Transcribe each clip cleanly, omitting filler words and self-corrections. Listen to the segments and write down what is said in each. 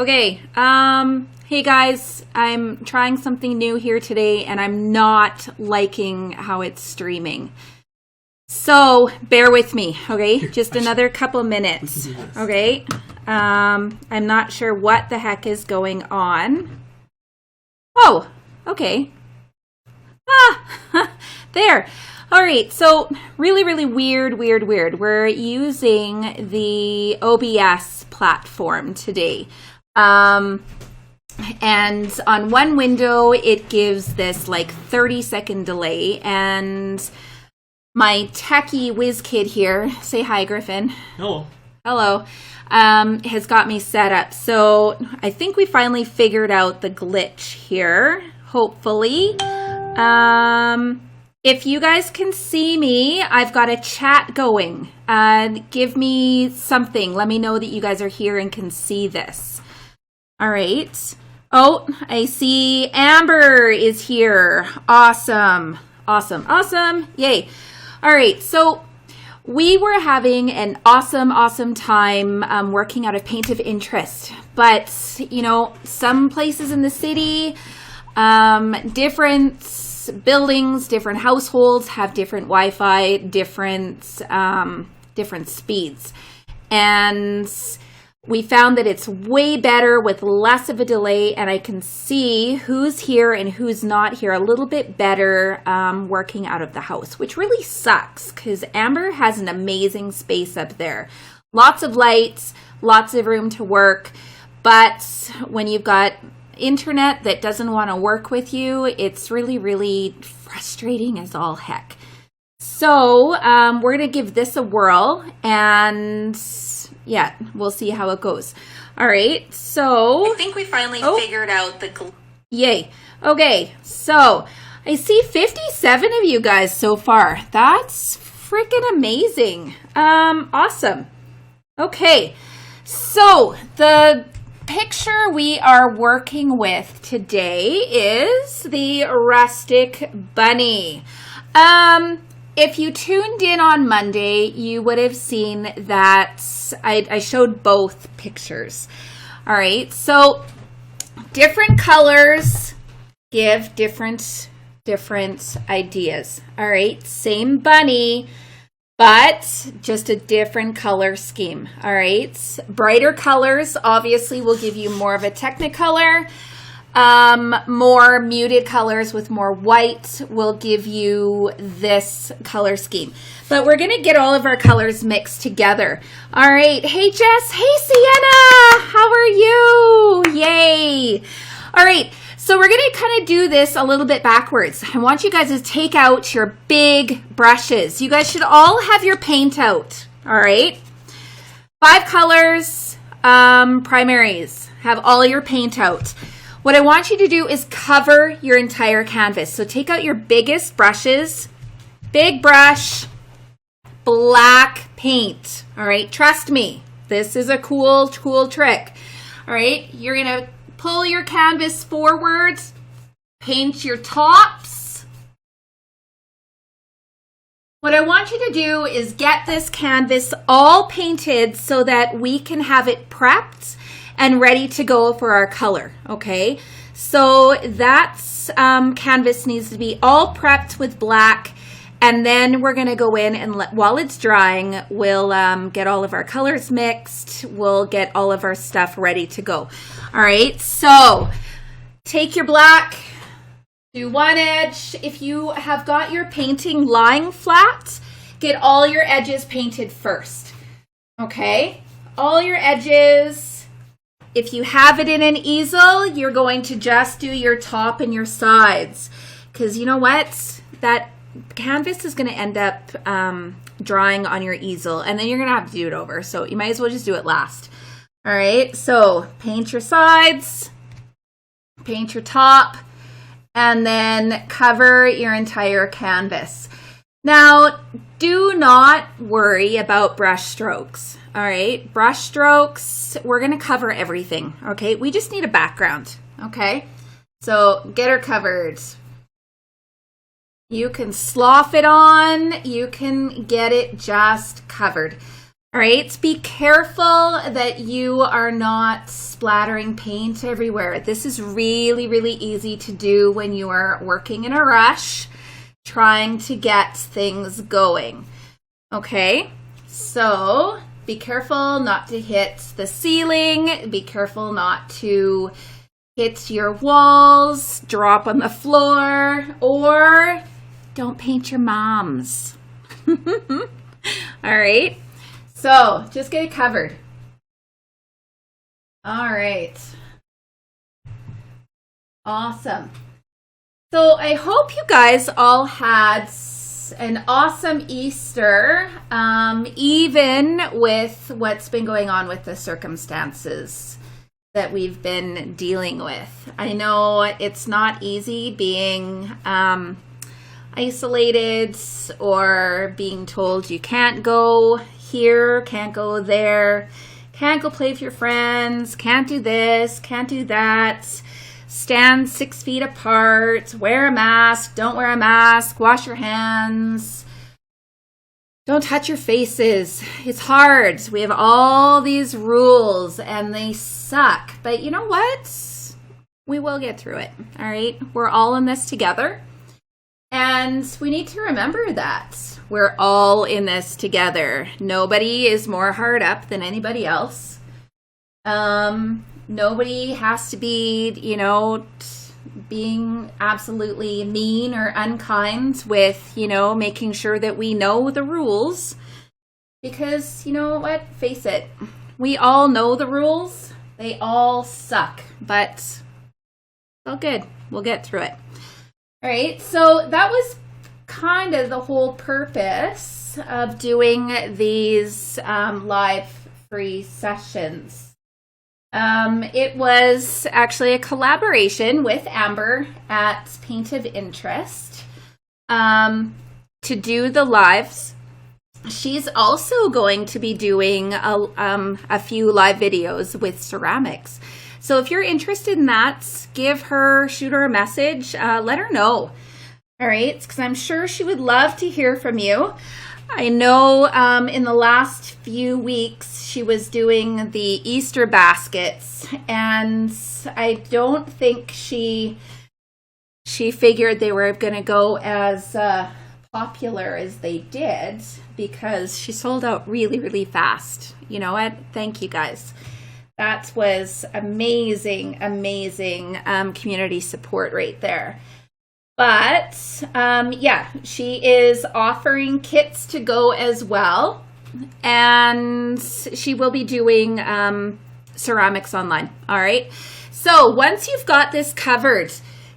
Okay, hey guys, I'm trying something new here today and I'm not liking how it's streaming. So bear with me, okay? Just another couple minutes, okay? I'm not sure what the heck is going on. Oh, okay. There. All right, so really weird. We're using the OBS platform today. And on one window, it gives this like 30-second delay. And my techie whiz kid here, say hi, Griffin. Hello. Has got me set up. So I think we finally figured out the glitch here, hopefully. If you guys can see me, I've got a chat going. Give me something. Let me know that you guys are here and can see this. All right. Oh, I see Amber is here. Awesome. Yay. All right. So we were having an awesome time working out of Paint of Interest. But, you know, some places in the city, different buildings, different households have different Wi-Fi, different speeds. And we found that it's way better with less of a delay, and I can see who's here and who's not here a little bit better working out of the house, which really sucks because Amber has an amazing space up there. Lots of lights, lots of room to work, but when you've got internet that doesn't want to work with you, it's really frustrating as all heck. So we're going to give this a whirl and yeah, we'll see how it goes. All right, so I think we finally figured out the yay. Okay, so I see 57 of you guys so far. That's freaking amazing. Awesome. Okay, so the picture we are working with today is the Rustic Bunny. If you tuned in on Monday, you would have seen that I showed both pictures. All right, so different colors give different ideas. All right, same bunny, but just a different color scheme. All right, brighter colors obviously will give you more of a technicolor. More muted colors with more white will give you this color scheme. But we're going to get all of our colors mixed together. All right. Hey, Jess. Hey, Sienna. How are you? Yay. All right. So we're going to kind of do this a little bit backwards. I want you guys to take out your big brushes. You guys should all have your paint out. All right. 5 colors, primaries. Have all your paint out. What I want you to do is cover your entire canvas. So take out your biggest brushes, big brush, black paint. All right, trust me, this is a cool trick. All right, you're gonna pull your canvas forward, paint your tops. What I want you to do is get this canvas all painted so that we can have it prepped and ready to go for our color, okay? So that's canvas needs to be all prepped with black, and then we're gonna go in and while it's drying, we'll get all of our colors mixed, we'll get all of our stuff ready to go. All right, so take your black, do one edge. If you have got your painting lying flat, get all your edges painted first, okay? All your edges. If you have it in an easel, you're going to just do your top and your sides. Because you know what? That canvas is going to end up drying on your easel. And then you're going to have to do it over. So you might as well just do it last. All right. So paint your sides. Paint your top. And then cover your entire canvas. Now, do not worry about brush strokes. All right, brush strokes, we're going to cover everything, okay? We just need a background, okay? So get her covered. You can slough it on. You can get it just covered. All right, be careful that you are not splattering paint everywhere. This is really, really easy to do when you are working in a rush, trying to get things going. Okay, so be careful not to hit the ceiling. Be careful not to hit your walls, drop on the floor, or don't paint your moms. All right. So just get it covered. All right. Awesome. So I hope you guys all had an awesome Easter, even with what's been going on with the circumstances that we've been dealing with. I know it's not easy being isolated or being told you can't go here, can't go there, can't go play with your friends, can't do this, can't do that, stand 6 feet apart, wear a mask, don't wear a mask, wash your hands, don't touch your faces. It's hard. We have all these rules and they suck, but you know what? We will get through it, all right? We're all in this together. And we need to remember that we're all in this together. Nobody is more hard up than anybody else. Nobody has to be, being absolutely mean or unkind with, making sure that we know the rules. Because, you know what? Face it. We all know the rules. They all suck. But it's all good. We'll get through it. All right, so that was kind of the whole purpose of doing these live free sessions. It was actually a collaboration with Amber at Paint of Interest to do the lives. She's also going to be doing a few live videos with ceramics. So if you're interested in that, shoot her a message, let her know. All right, because I'm sure she would love to hear from you. I know in the last few weeks she was doing the Easter baskets, and I don't think she figured they were going to go as popular as they did, because she sold out really, really fast. You know what? Thank you guys. That was amazing community support right there. But she is offering kits to go as well. And she will be doing ceramics online. All right. So once you've got this covered,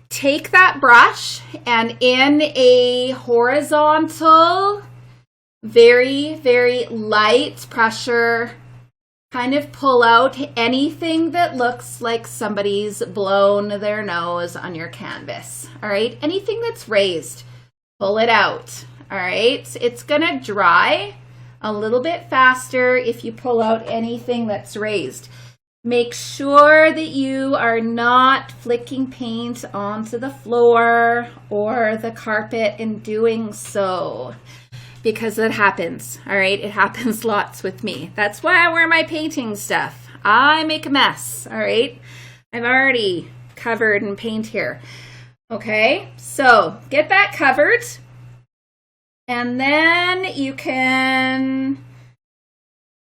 take that brush and in a horizontal, very, very light pressure, kind of pull out anything that looks like somebody's blown their nose on your canvas. All right. Anything that's raised, pull it out. All right. It's going to dry a little bit faster if you pull out anything that's raised. Make sure that you are not flicking paint onto the floor or the carpet in doing so, because it happens. All right. It happens lots with me. That's why I wear my painting stuff. I make a mess. All right. I'm already covered in paint here. Okay. So get that covered. And then you can,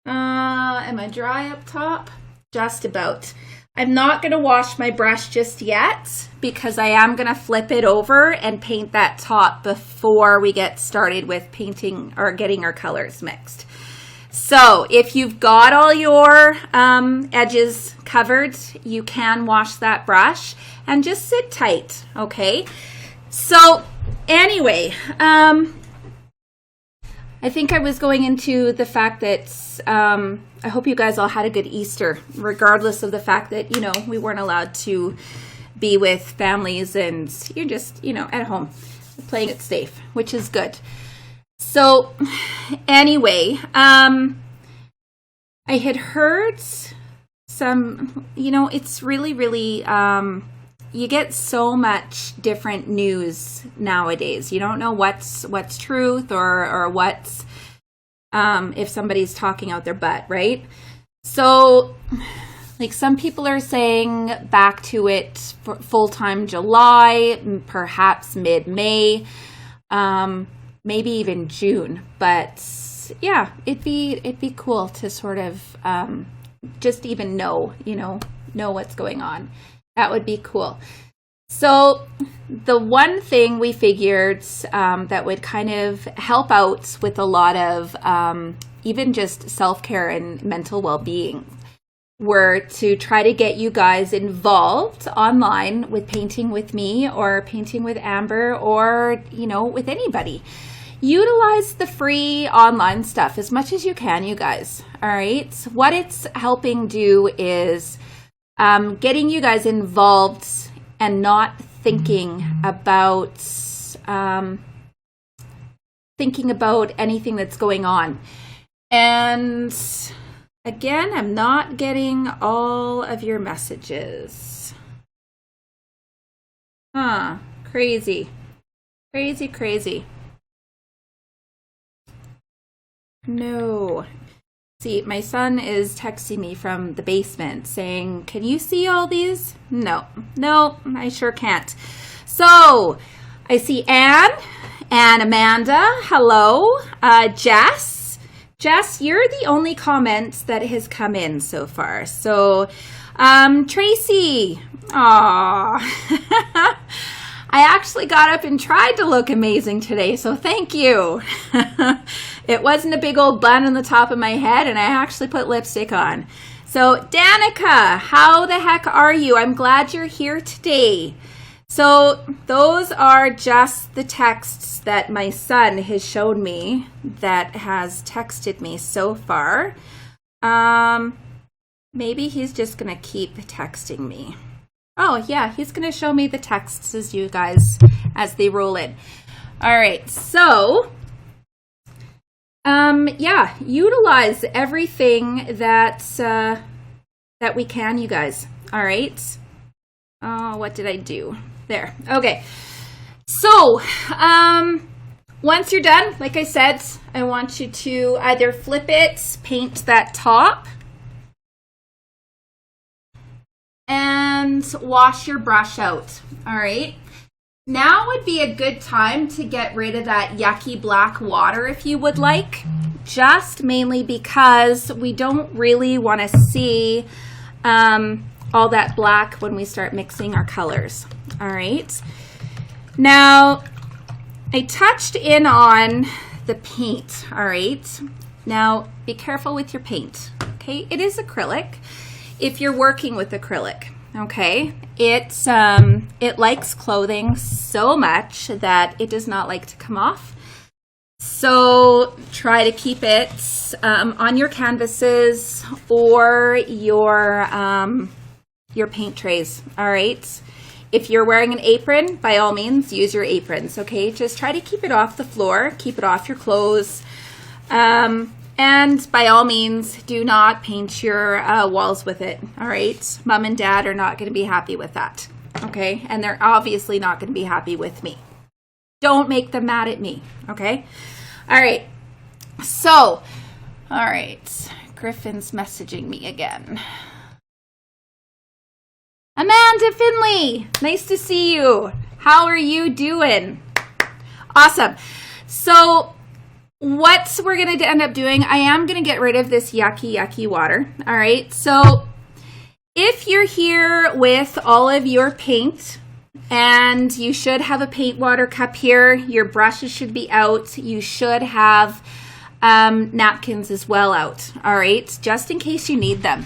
am I dry up top? Just about. I'm not going to wash my brush just yet because I am going to flip it over and paint that top before we get started with painting or getting our colors mixed. So if you've got all your edges covered, you can wash that brush and just sit tight, okay? So anyway, I think I was going into the fact that I hope you guys all had a good Easter, regardless of the fact that, we weren't allowed to be with families and you're just, at home playing it safe, which is good. So anyway, I had heard some, it's really, really, you get so much different news nowadays. You don't know what's truth or what's if somebody's talking out their butt, right? So like some people are saying back to it for full-time July, perhaps mid-May, maybe even June. But yeah, it'd be cool to sort of just even know what's going on. That would be cool. So the one thing we figured that would kind of help out with a lot of even just self-care and mental well-being were to try to get you guys involved online with painting with me or painting with Amber or, with anybody. Utilize the free online stuff as much as you can, you guys. All right. What it's helping do is getting you guys involved and not thinking about anything that's going on. And again, I'm not getting all of your messages. Crazy. No. See, my son is texting me from the basement saying, can you see all these? No, I sure can't. So I see Anne and Amanda. Hello. Jess, you're the only comment that has come in so far. So Tracy, aw. I actually got up and tried to look amazing today, so thank you. It wasn't a big old bun on the top of my head, and I actually put lipstick on. So Danica, how the heck are you? I'm glad you're here today. So those are just the texts that my son has shown me that has texted me so far. Maybe he's just going to keep texting me. Oh, yeah, he's going to show me the texts as you guys, as they roll in. All right, so, yeah, utilize everything that we can, you guys. All right. Oh, what did I do? There. Okay. So, once you're done, like I said, I want you to either flip it, paint that top, and wash your brush out. All right. Now would be a good time to get rid of that yucky black water if you would like, just mainly because we don't really want to see all that black when we start mixing our colors. All right. Now, I touched in on the paint. All right. Now, be careful with your paint. Okay. It is acrylic. If you're working with acrylic, okay, it likes clothing so much that it does not like to come off. So try to keep it on your canvases or your paint trays. All right. If you're wearing an apron, by all means, use your aprons. Okay, just try to keep it off the floor, keep it off your clothes. And by all means, do not paint your walls with it, all right? Mom and Dad are not going to be happy with that, okay? And they're obviously not going to be happy with me. Don't make them mad at me, okay? All right. So, all right. Griffin's messaging me again. Amanda Finley, nice to see you. How are you doing? Awesome. So, what we're going to end up doing, I am going to get rid of this yucky water. All right. So if you're here with all of your paint, and you should have a paint water cup here, your brushes should be out. You should have napkins as well out. All right. Just in case you need them.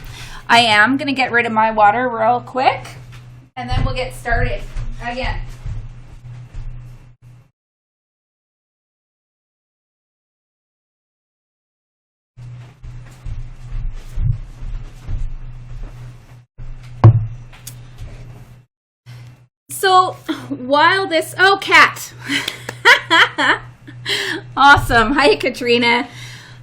I am going to get rid of my water real quick, and then we'll get started again. So while this, oh, Kat. Awesome. Hi, Katrina.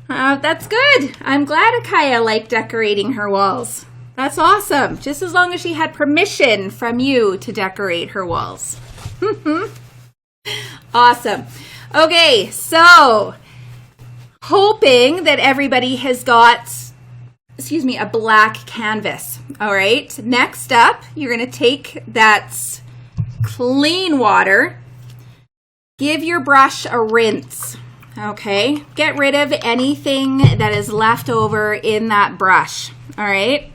That's good. I'm glad Akaya liked decorating her walls. That's awesome. Just as long as she had permission from you to decorate her walls. Awesome. Okay, so hoping that everybody has got, excuse me, a black canvas. All right, next up, you're going to take that clean water, give your brush a rinse. Okay, get rid of anything that is left over in that brush. All right,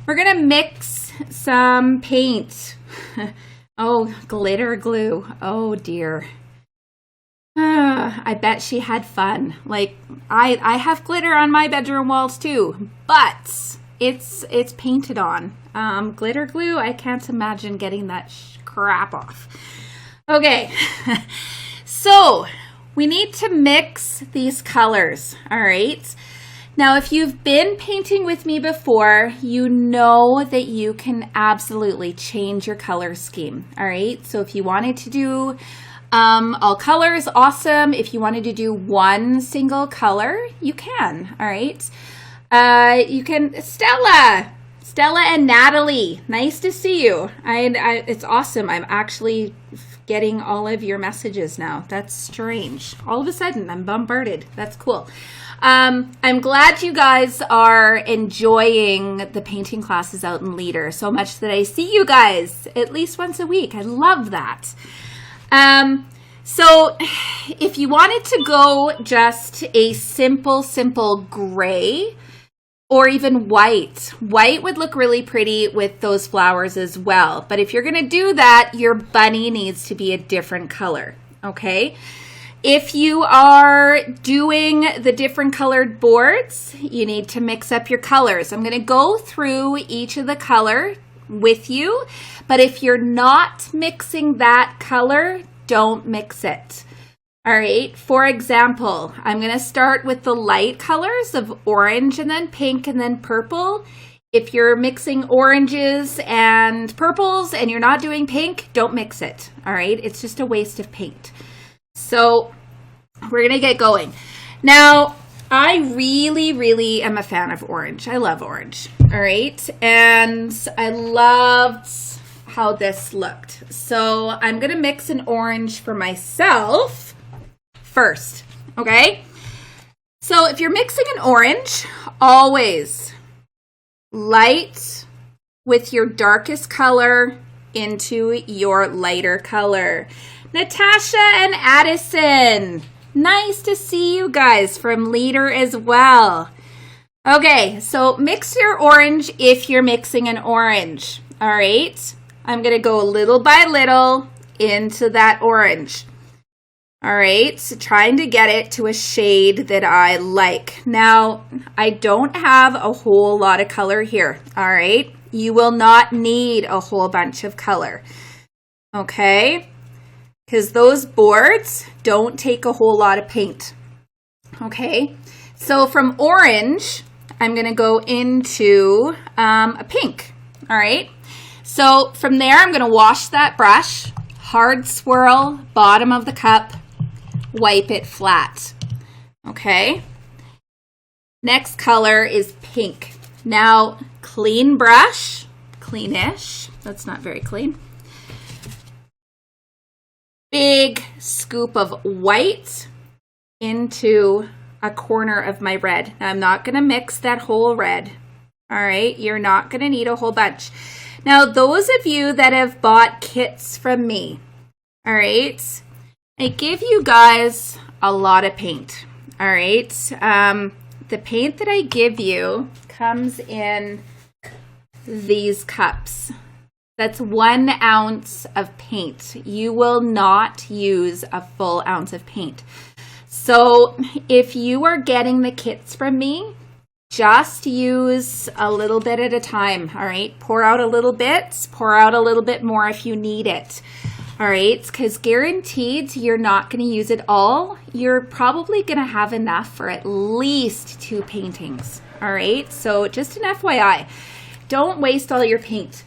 we're going to mix some paint. Oh, glitter glue. Oh dear. I bet she had fun. Like, I have glitter on my bedroom walls too, but it's painted on. Glitter glue, I can't imagine getting that crap off. Okay, so we need to mix these colors, all right? Now, if you've been painting with me before, you know that you can absolutely change your color scheme, all right? So if you wanted to do all colors, awesome. If you wanted to do one single color, you can, all right? You can, Stella and Natalie, nice to see you. It's awesome. I'm actually getting all of your messages now. That's strange. All of a sudden, I'm bombarded. That's cool. I'm glad you guys are enjoying the painting classes out in Leader so much that I see you guys at least once a week. I love that. So if you wanted to go just a simple gray or even white would look really pretty with those flowers as well. But if you're going to do that, your bunny needs to be a different color. Okay. If you are doing the different colored boards, you need to mix up your colors. I'm going to go through each of the color with you, but if you're not mixing that color, don't mix it. All right. For example, I'm going to start with the light colors of orange and then pink and then purple. If you're mixing oranges and purples and you're not doing pink, don't mix it. All right. It's just a waste of paint. So we're going to get going. Now, I really am a fan of orange. I love orange. All right. And I loved how this looked. So I'm going to mix an orange for myself first. Okay. So if you're mixing an orange, always light with your darkest color into your lighter color. Natasha and Addison, nice to see you guys from Leader as well. Okay, so mix your orange if you're mixing an orange. All right, I'm going to go little by little into that orange. All right, so trying to get it to a shade that I like. Now, I don't have a whole lot of color here. All right, you will not need a whole bunch of color. Okay. Because those boards don't take a whole lot of paint. Okay, so from orange, I'm going to go into a pink. All right, so from there, I'm going to wash that brush, hard swirl, bottom of the cup, wipe it flat. Okay, next color is pink. Now, clean brush, cleanish, that's not very clean. Big scoop of white into a corner of my red. Now, I'm not going to mix that whole red. All right, you're not going to need a whole bunch. Now, those of you that have bought kits from me, all right, I give you guys a lot of paint. All right, the paint that I give you comes in these cups. That's 1 ounce of paint. You will not use a full ounce of paint. So if you are getting the kits from me, just use a little bit at a time, all right? Pour out a little bit, pour out a little bit more if you need it, all right? Because guaranteed you're not going to use it all. You're probably going to have enough for at least 2 paintings, all right? So just an FYI, don't waste all your paint.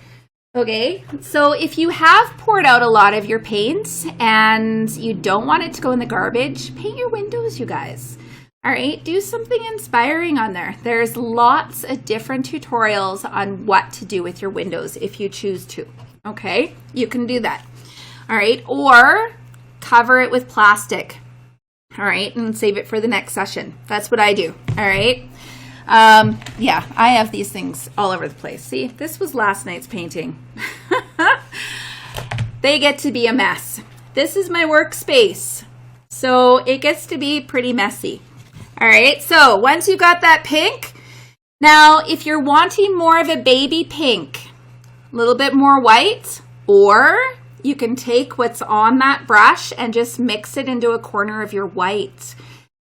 Okay, so if you have poured out a lot of your paint and you don't want it to go in the garbage, paint your windows, you guys. All right, do something inspiring on there. There's lots of different tutorials on what to do with your windows if you choose to. Okay, you can do that. All right, or cover it with plastic. All right, and save it for the next session. That's what I do. All right. Yeah, I have these things all over the place. See, this was last night's painting. They get to be a mess. This is my workspace, so it gets to be pretty messy. All right, so once you got that pink, now if you're wanting more of a baby pink, a little bit more white, or you can take what's on that brush and just mix it into a corner of your white.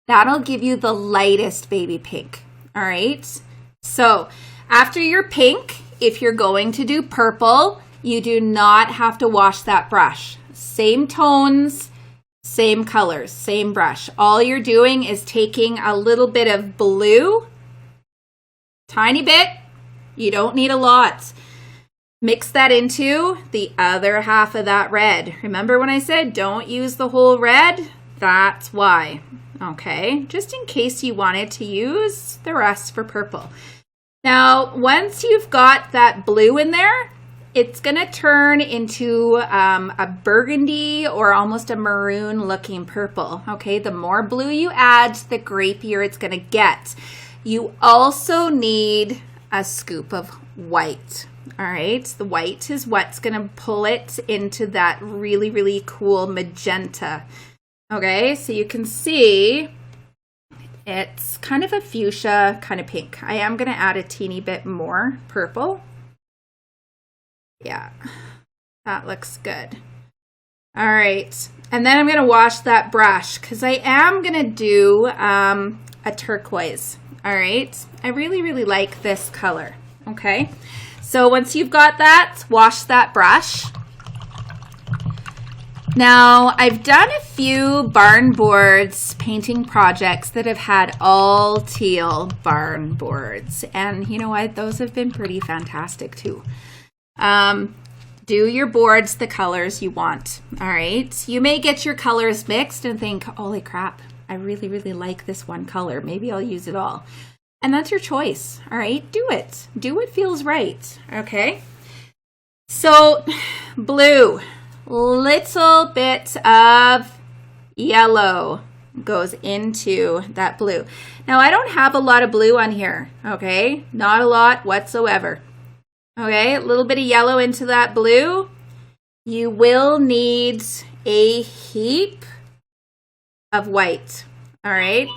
That'll give you the lightest baby pink. All right. So after your pink, if you're going to do purple, you do not have to wash that brush. Same tones, same colors, same brush. All you're doing is taking a little bit of blue, tiny bit. You don't need a lot. Mix that into the other half of that red. Remember when I said don't use the whole red? That's why. Okay, just in case you wanted to use the rest for purple. Now, once you've got that blue in there, it's going to turn into a burgundy or almost a maroon looking purple. Okay, the more blue you add, the grapier it's going to get. You also need a scoop of white. All right, the white is what's going to pull it into that really, really cool magenta. Okay, so you can see it's kind of a fuchsia kind of pink. I am going to add a teeny bit more purple. Yeah, that looks good. All right, and then I'm going to wash that brush because I am going to do a turquoise. All right, I really, really like this color. Okay. So once you've got that, wash that brush. Now, I've done a few barn boards painting projects that have had all teal barn boards. And you know what? Those have been pretty fantastic too. Do your boards the colors you want. All right. You may get your colors mixed and think, holy crap, I really, really like this one color. Maybe I'll use it all. And that's your choice, all right? Do it. Do what feels right, okay? So, blue. Little bit of yellow goes into that blue. Now, I don't have a lot of blue on here, okay? Not a lot whatsoever. Okay, a little bit of yellow into that blue. You will need a heap of white, all right?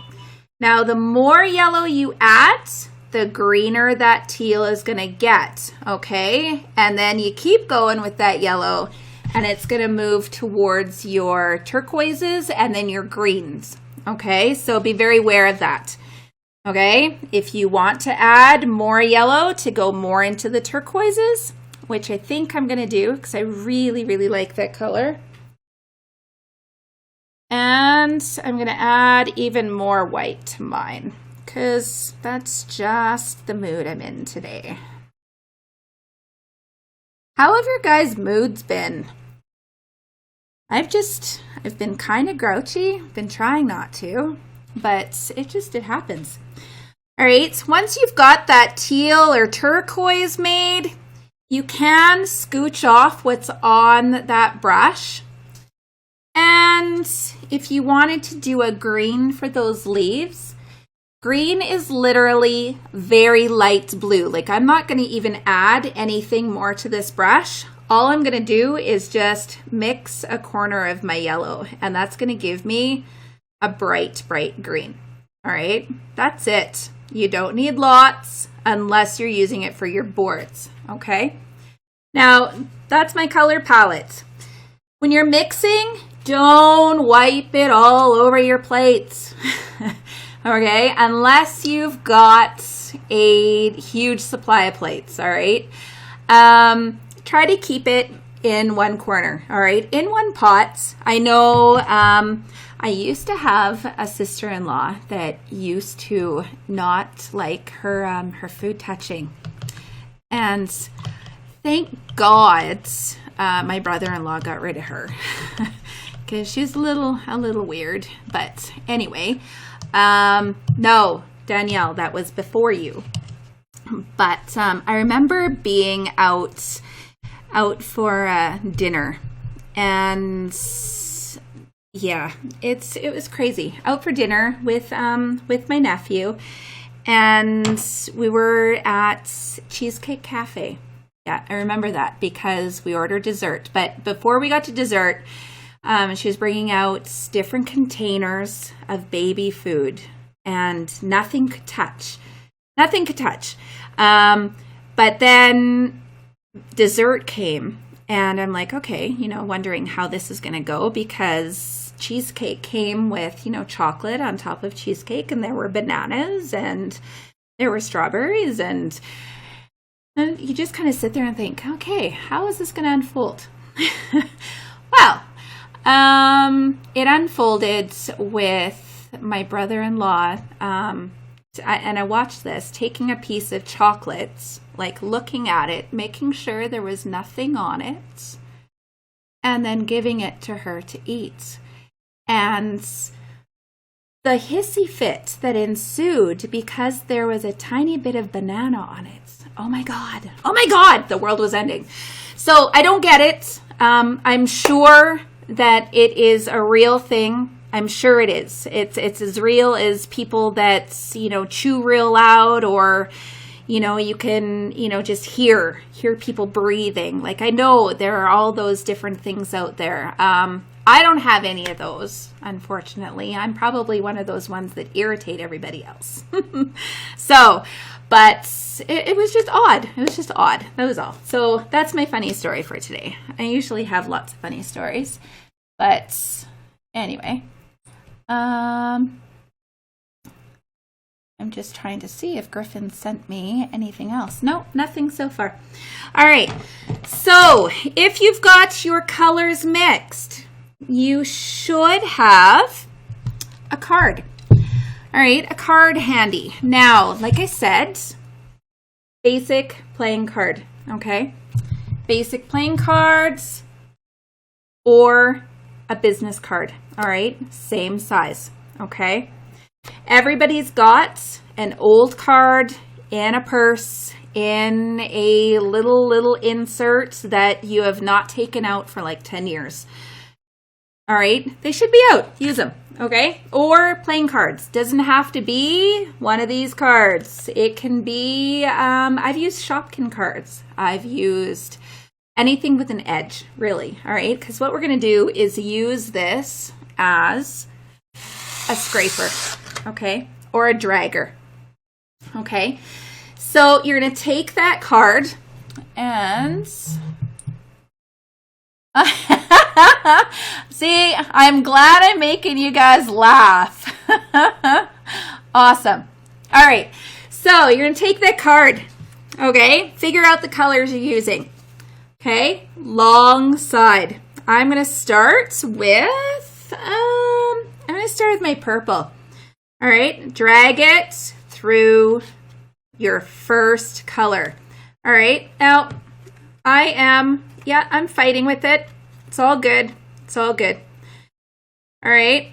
Now, the more yellow you add, the greener that teal is going to get, okay? And then you keep going with that yellow, and it's going to move towards your turquoises and then your greens, okay? So be very aware of that, okay? If you want to add more yellow to go more into the turquoises, which I think I'm going to do because I really, really like that color. And I'm going to add even more white to mine because that's just the mood I'm in today. How have your guys' moods been? I've been kind of grouchy. Been trying not to, but it happens. All right, once you've got that teal or turquoise made, you can scooch off what's on that brush. And if you wanted to do a green for those leaves, green is literally very light blue. Like I'm not going to even add anything more to this brush. All I'm going to do is just mix a corner of my yellow, and that's going to give me a bright, bright green. All right, that's it. You don't need lots unless you're using it for your boards, okay? Now, that's my color palette. When you're mixing, don't wipe it all over your plates, okay? Unless you've got a huge supply of plates, all right? Try to keep it in one corner, all right? In one pot. I know I used to have a sister-in-law that used to not like her food touching. And thank God my brother-in-law got rid of her. Because she's a little weird. But anyway, no, Danielle, that was before you. But I remember being out for dinner, and Yeah, it was crazy. Out for dinner with my nephew, and we were at Cheesecake Cafe. Yeah, I remember that because we ordered dessert. But before we got to dessert, she was bringing out different containers of baby food, and nothing could touch. Nothing could touch. But then dessert came, and I'm like, okay, wondering how this is going to go because cheesecake came with, chocolate on top of cheesecake, and there were bananas, and there were strawberries, and you just kind of sit there and think, okay, how is this going to unfold? Well, it unfolded with my brother-in-law, and I watched this, taking a piece of chocolate, like looking at it, making sure there was nothing on it, and then giving it to her to eat. And the hissy fit that ensued because there was a tiny bit of banana on it. Oh my God, the world was ending. So I don't get it. I'm sure that it is a real thing. I'm sure it is. It's as real as people that, chew real loud, or, you can, just hear people breathing. Like, I know there are all those different things out there. I don't have any of those, unfortunately. I'm probably one of those ones that irritate everybody else. But it was just odd. It was just odd. That was all. So that's my funny story for today. I usually have lots of funny stories. But anyway, I'm just trying to see if Griffin sent me anything else. No, nothing so far. All right. So if you've got your colors mixed, you should have a card. All right, a card handy. Now, like I said, basic playing card, okay? Basic playing cards or a business card, all right? Same size, okay? Everybody's got an old card in a purse, in a little insert that you have not taken out for like 10 years. All right, they should be out. Use them, okay? Or playing cards. Doesn't have to be one of these cards. It can be, I've used Shopkin cards. I've used anything with an edge, really, all right? Because what we're going to do is use this as a scraper, okay? Or a dragger, okay? So you're going to take that card and... See, I'm glad I'm making you guys laugh. Awesome. All right. So you're going to take that card. Okay. Figure out the colors you're using. Okay. Long side. I'm going to start with, my purple. All right. Drag it through your first color. All right. Now, I'm fighting with it. It's all good. It's all good. All right.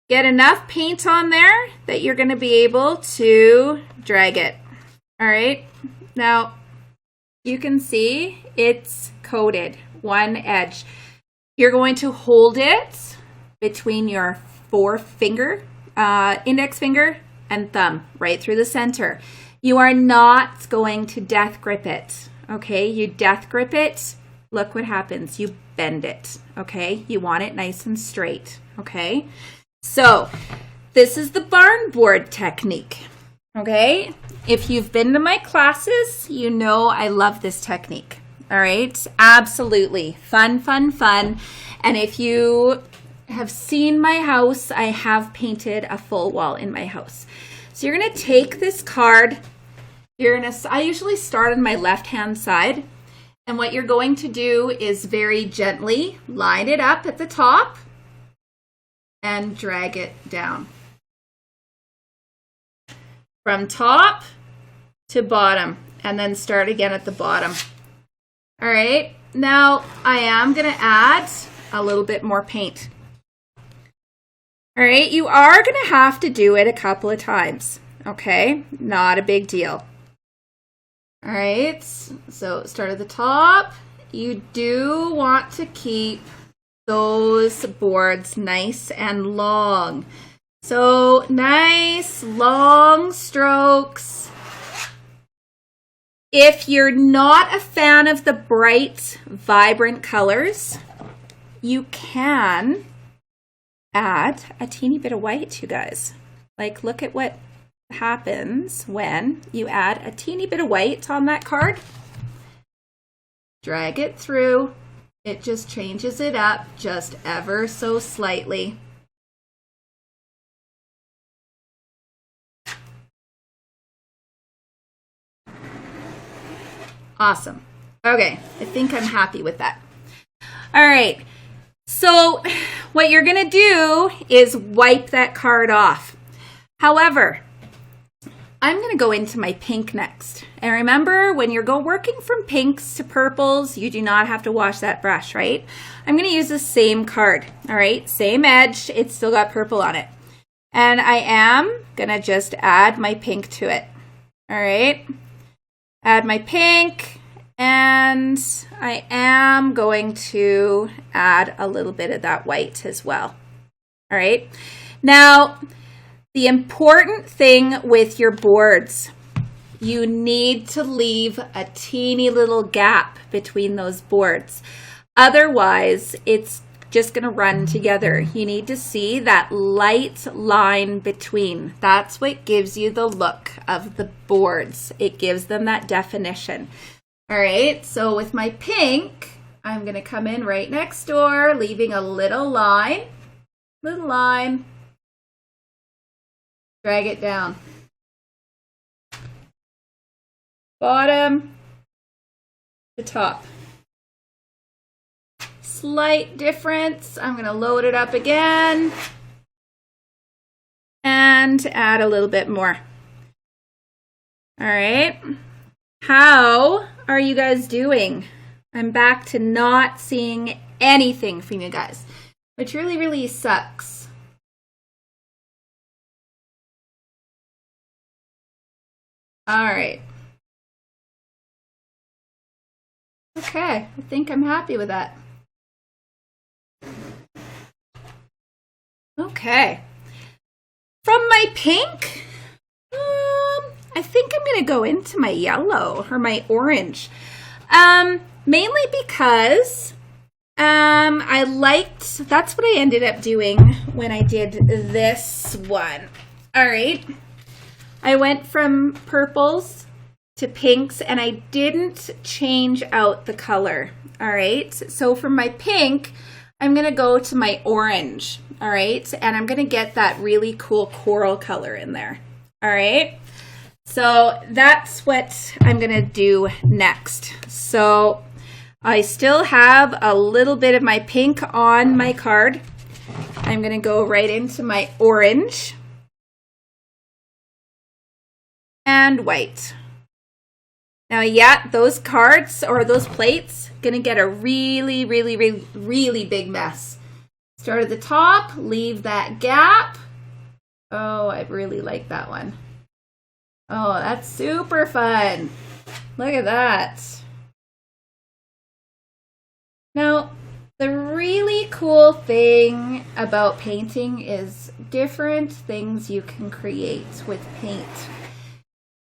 Get enough paint on there that you're going to be able to drag it. All right. Now, you can see it's coated, one edge. You're going to hold it between your index finger and thumb, right through the center. You are not going to death grip it. Okay, you death grip it, look what happens. You bend it, okay? You want it nice and straight, okay? So this is the barn board technique, okay? If you've been to my classes, you know I love this technique, all right? Absolutely. Fun, fun, fun. And if you have seen my house, I have painted a full wall in my house. So you're going to take this card. I usually start on my left-hand side, and what you're going to do is very gently line it up at the top and drag it down. From top to bottom, and then start again at the bottom. All right, now I am going to add a little bit more paint. All right, you are going to have to do it a couple of times, okay? Not a big deal. All right, so start at the top. You do want to keep those boards nice and long. So nice long strokes. If you're not a fan of the bright, vibrant colors, you can add a teeny bit of white, you guys. Like, look at what happens when you add a teeny bit of white on that card. Drag it through. It just changes it up just ever so slightly. Awesome. Okay, I think I'm happy with that. All right, so what you're gonna do is wipe that card off. However, I'm going to go into my pink next. And remember, when you're working from pinks to purples, you do not have to wash that brush, right? I'm going to use the same card, all right? Same edge. It's still got purple on it. And I am going to just add my pink to it, all right? Add my pink, and I am going to add a little bit of that white as well, all right? Now, the important thing with your boards, you need to leave a teeny little gap between those boards. Otherwise, it's just going to run together. You need to see that light line between. That's what gives you the look of the boards. It gives them that definition. All right, so with my pink, I'm going to come in right next door, leaving a little line. Drag it down. Bottom to top. Slight difference. I'm going to load it up again and add a little bit more. All right. How are you guys doing? I'm back to not seeing anything from you guys, which really, really sucks. All right. Okay, I think I'm happy with that. Okay. From my pink, I think I'm going to go into my yellow or my orange. Mainly because I liked, that's what I ended up doing when I did this one. All right. I went from purples to pinks and I didn't change out the color. All right. So for my pink, I'm going to go to my orange. All right. And I'm going to get that really cool coral color in there. All right. So that's what I'm going to do next. So I still have a little bit of my pink on my card. I'm going to go right into my orange and white. Now, yeah, those cards or those plates going to get a really, really, really, really big mess. Start at the top, leave that gap. Oh, I really like that one. Oh, that's super fun. Look at that. Now, the really cool thing about painting is different things you can create with paint.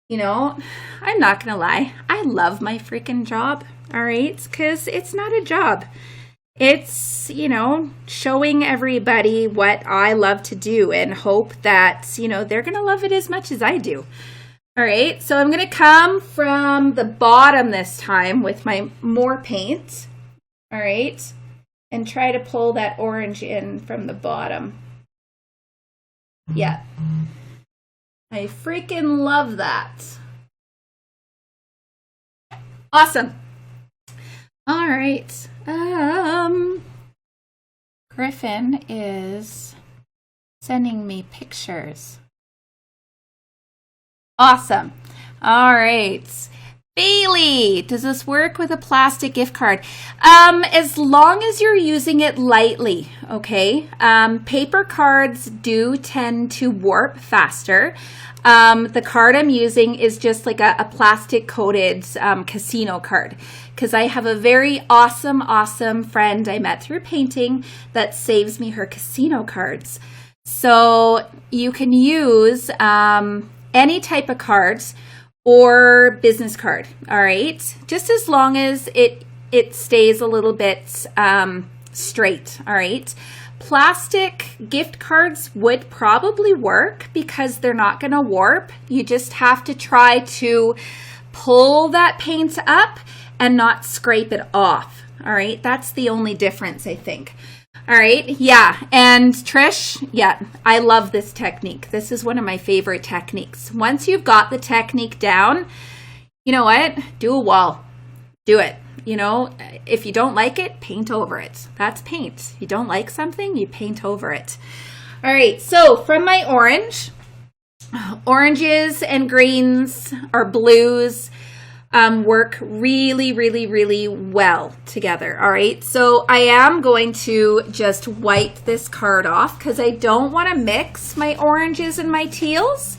You know, I'm not going to lie. I love my freaking job, all right? Because it's not a job. It's, you know, showing everybody what I love to do and hope that, you know, they're going to love it as much as I do. All right, so I'm going to come from the bottom this time with my more paint, all right, and try to pull that orange in from the bottom. Yeah. I freaking love that. Awesome. All right. Griffin is sending me pictures. Awesome. All right. Bailey, does this work with a plastic gift card? As long as you're using it lightly, okay? Paper cards do tend to warp faster. The card I'm using is just like a plastic coated casino card, because I have a very awesome friend I met through painting that saves me her casino cards. So you can use any type of cards or business card, all right? Just as long as it stays a little bit straight, all right? Plastic gift cards would probably work because they're not gonna warp. You just have to try to pull that paint up and not scrape it off, all right? That's the only difference, I think. All right, yeah, and Trish, yeah, I love this technique. This is one of my favorite techniques. Once you've got the technique down, you know what? Do a wall. Do it. You know, if you don't like it, paint over it. That's paint. You don't like something, you paint over it. All right, so from my oranges and greens or blues work really well together. All right, so I am going to just wipe this card off because I don't want to mix my oranges and my teals.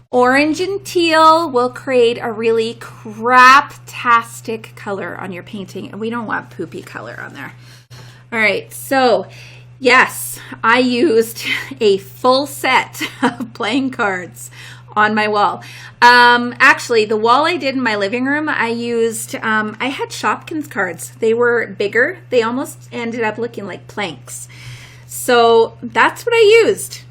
Orange and teal will create a really craptastic color on your painting, and we don't want poopy color on there. All right, so yes, I used a full set of playing cards on my wall. Actually, the wall I did in my living room, I used, I had Shopkins cards. They were bigger. They almost ended up looking like planks. So that's what I used.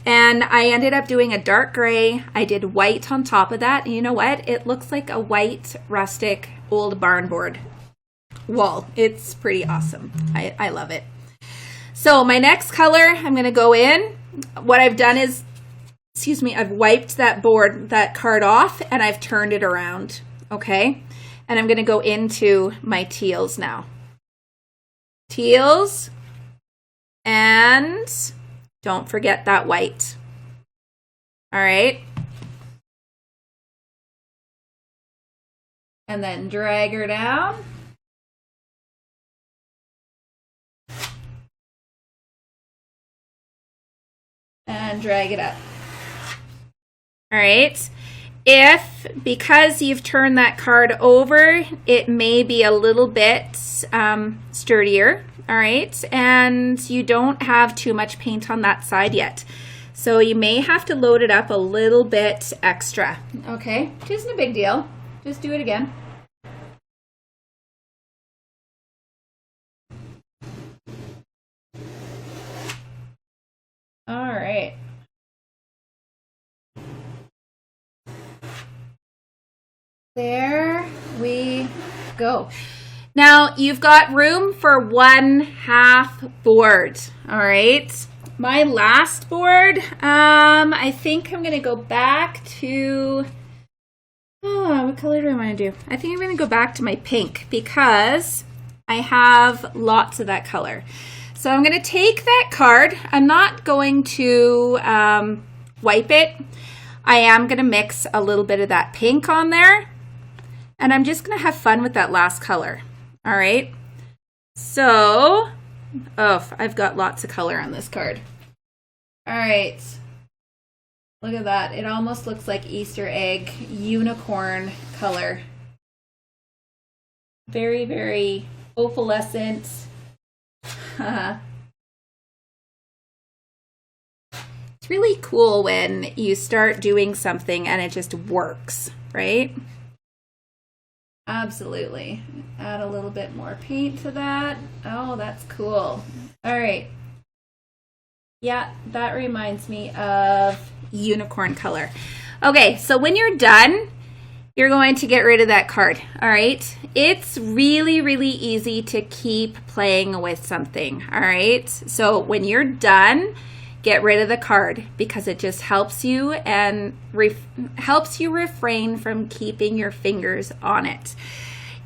And I ended up doing a dark gray. I did white on top of that. And you know what? It looks like a white, rustic, old barn board wall. It's pretty awesome. I love it. So my next color, I'm going to go in. What I've done is, I've wiped that card off, and I've turned it around, okay? And I'm going to go into my teals now. Teals, and don't forget that white. All right. And then drag her down. And drag it up. All right, because you've turned that card over, it may be a little bit sturdier, all right, and you don't have too much paint on that side yet. So you may have to load it up a little bit extra, okay? Which isn't a big deal. Just do it again. All right. There we go. Now you've got room for 1/2 board. All right. My last board, I think I'm going to go back to, what color do I want to do? I think I'm going to go back to my pink because I have lots of that color. So I'm going to take that card. I'm not going to wipe it. I am going to mix a little bit of that pink on there. And I'm just going to have fun with that last color. All right. So, I've got lots of color on this card. All right. Look at that. It almost looks like Easter egg unicorn color. Very opalescent. It's really cool when you start doing something and it just works, right? Absolutely. Add a little bit more paint to that. Oh, that's cool. All right. Yeah, that reminds me of unicorn color. Okay, so when you're done, you're going to get rid of that card. All right. It's really easy to keep playing with something. All right. So when you're done, get rid of the card because it just helps you and helps you refrain from keeping your fingers on it.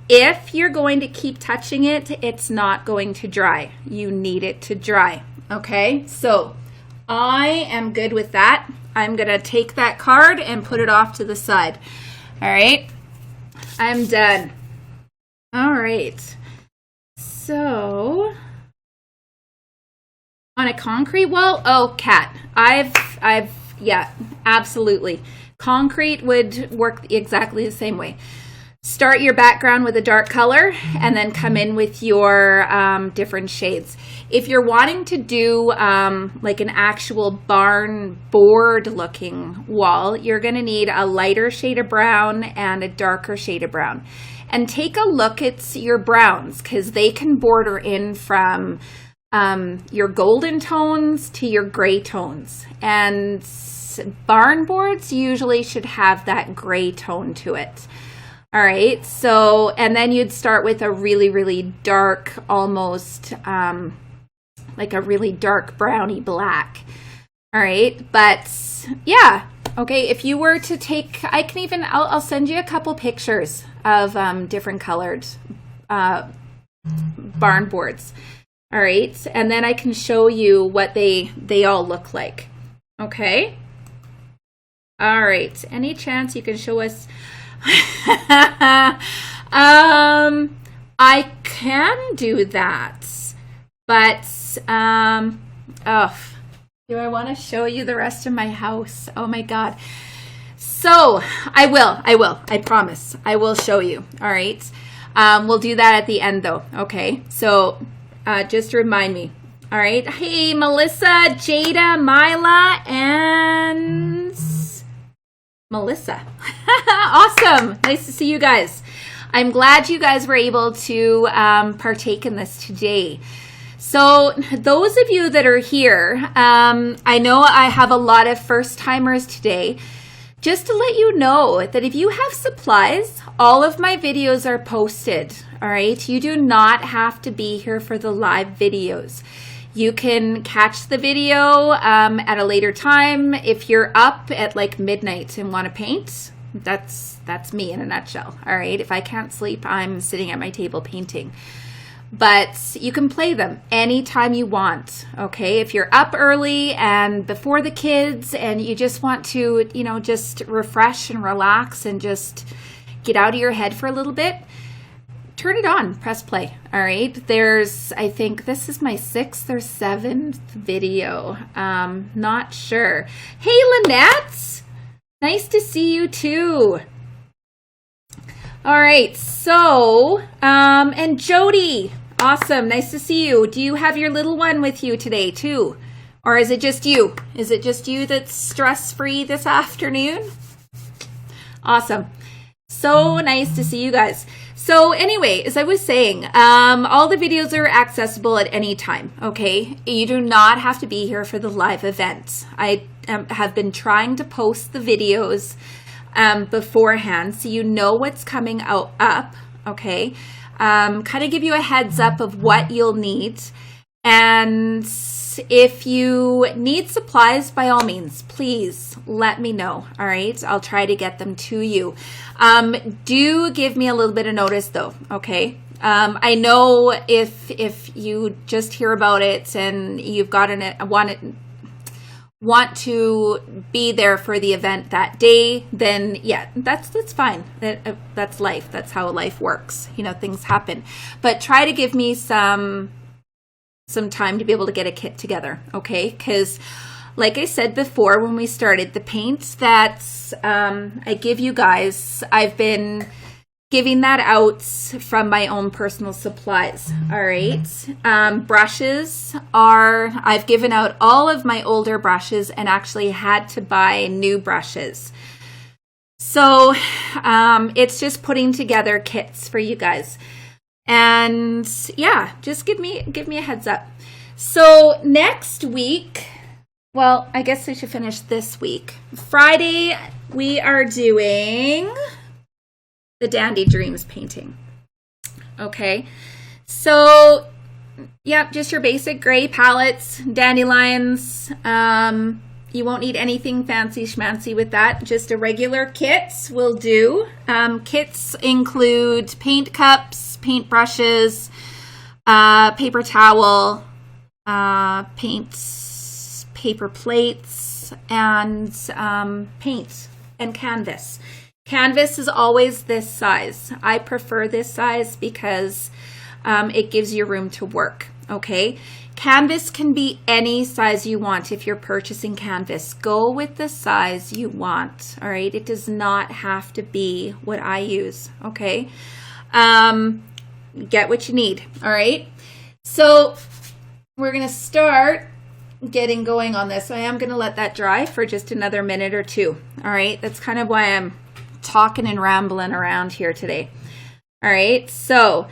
If you're going to keep touching it, it's not going to dry. You need it to dry. Okay, so I am good with that. I'm going to take that card and put it off to the side. All right, I'm done. All right. So on a concrete wall, oh, Kat, yeah, absolutely. Concrete would work exactly the same way. Start your background with a dark color and then come in with your different shades. If you're wanting to do like an actual barn board looking wall, you're going to need a lighter shade of brown and a darker shade of brown. And take a look at your browns because they can border in from your golden tones to your gray tones. And barn boards usually should have that gray tone to it. All right, so, and then you'd start with a really, really dark, almost like a really dark browny black. All right, but yeah, okay, if you were to take, I'll send you a couple pictures of different colored barn boards. All right, and then I can show you what they all look like. Okay. All right, any chance you can show us? I can do that, but do I want to show you the rest of my house? Oh my God. So I will, I promise I will show you. All right. We'll do that at the end though. Okay. So, just remind me. All right. Hey, Melissa, Jada, Mila, and Melissa. Awesome. Nice to see you guys. I'm glad you guys were able to partake in this today. So those of you that are here, I know I have a lot of first timers today. Just to let you know that if you have supplies, all of my videos are posted. All right. You do not have to be here for the live videos. You can catch the video at a later time. If you're up at like midnight and want to paint, that's me in a nutshell. All right. If I can't sleep, I'm sitting at my table painting. But you can play them anytime you want. Okay. If you're up early and before the kids and you just want to, just refresh and relax and just get out of your head for a little bit, turn it on, press play. All right. I think this is my 6th or 7th video. Not sure. Hey, Lynette. Nice to see you too. All right. So, and Jody, awesome. Nice to see you. Do you have your little one with you today too? Or is it just you? Is it just you that's stress-free this afternoon? Awesome. So nice to see you guys. So anyway, as I was saying, all the videos are accessible at any time, okay? You do not have to be here for the live event. I have been trying to post the videos beforehand so you know what's coming up, okay? Kind of give you a heads up of what you'll need. And if you need supplies, by all means, please let me know. All right. I'll try to get them to you. Do give me a little bit of notice though. Okay. I know if you just hear about it and you've got want to be there for the event that day, then yeah, that's fine. That's life. That's how life works. Things happen, but try to give me some time to be able to get a kit together, okay? Because like I said before when we started, the paints that I give you guys, I've been giving that out from my own personal supplies, all right? Brushes I've given out all of my older brushes and actually had to buy new brushes. So it's just putting together kits for you guys. And yeah, just give me a heads up. So next week, well, I guess I should finish this week. Friday, we are doing the Dandy Dreams painting. Okay. So, yeah, just your basic gray palettes, dandelions. You won't need anything fancy schmancy with that. Just a regular kit will do. Kits include paint cups, paint brushes, paper towel, paints, paper plates, and paint and canvas. Canvas is always this size. I prefer this size because it gives you room to work, okay? Canvas can be any size you want if you're purchasing canvas. Go with the size you want, all right? It does not have to be what I use, okay? Get what you need, all right? So we're going to start getting going on this. I am going to let that dry for just another minute or two, all right? That's kind of why I'm talking and rambling around here today. All right, so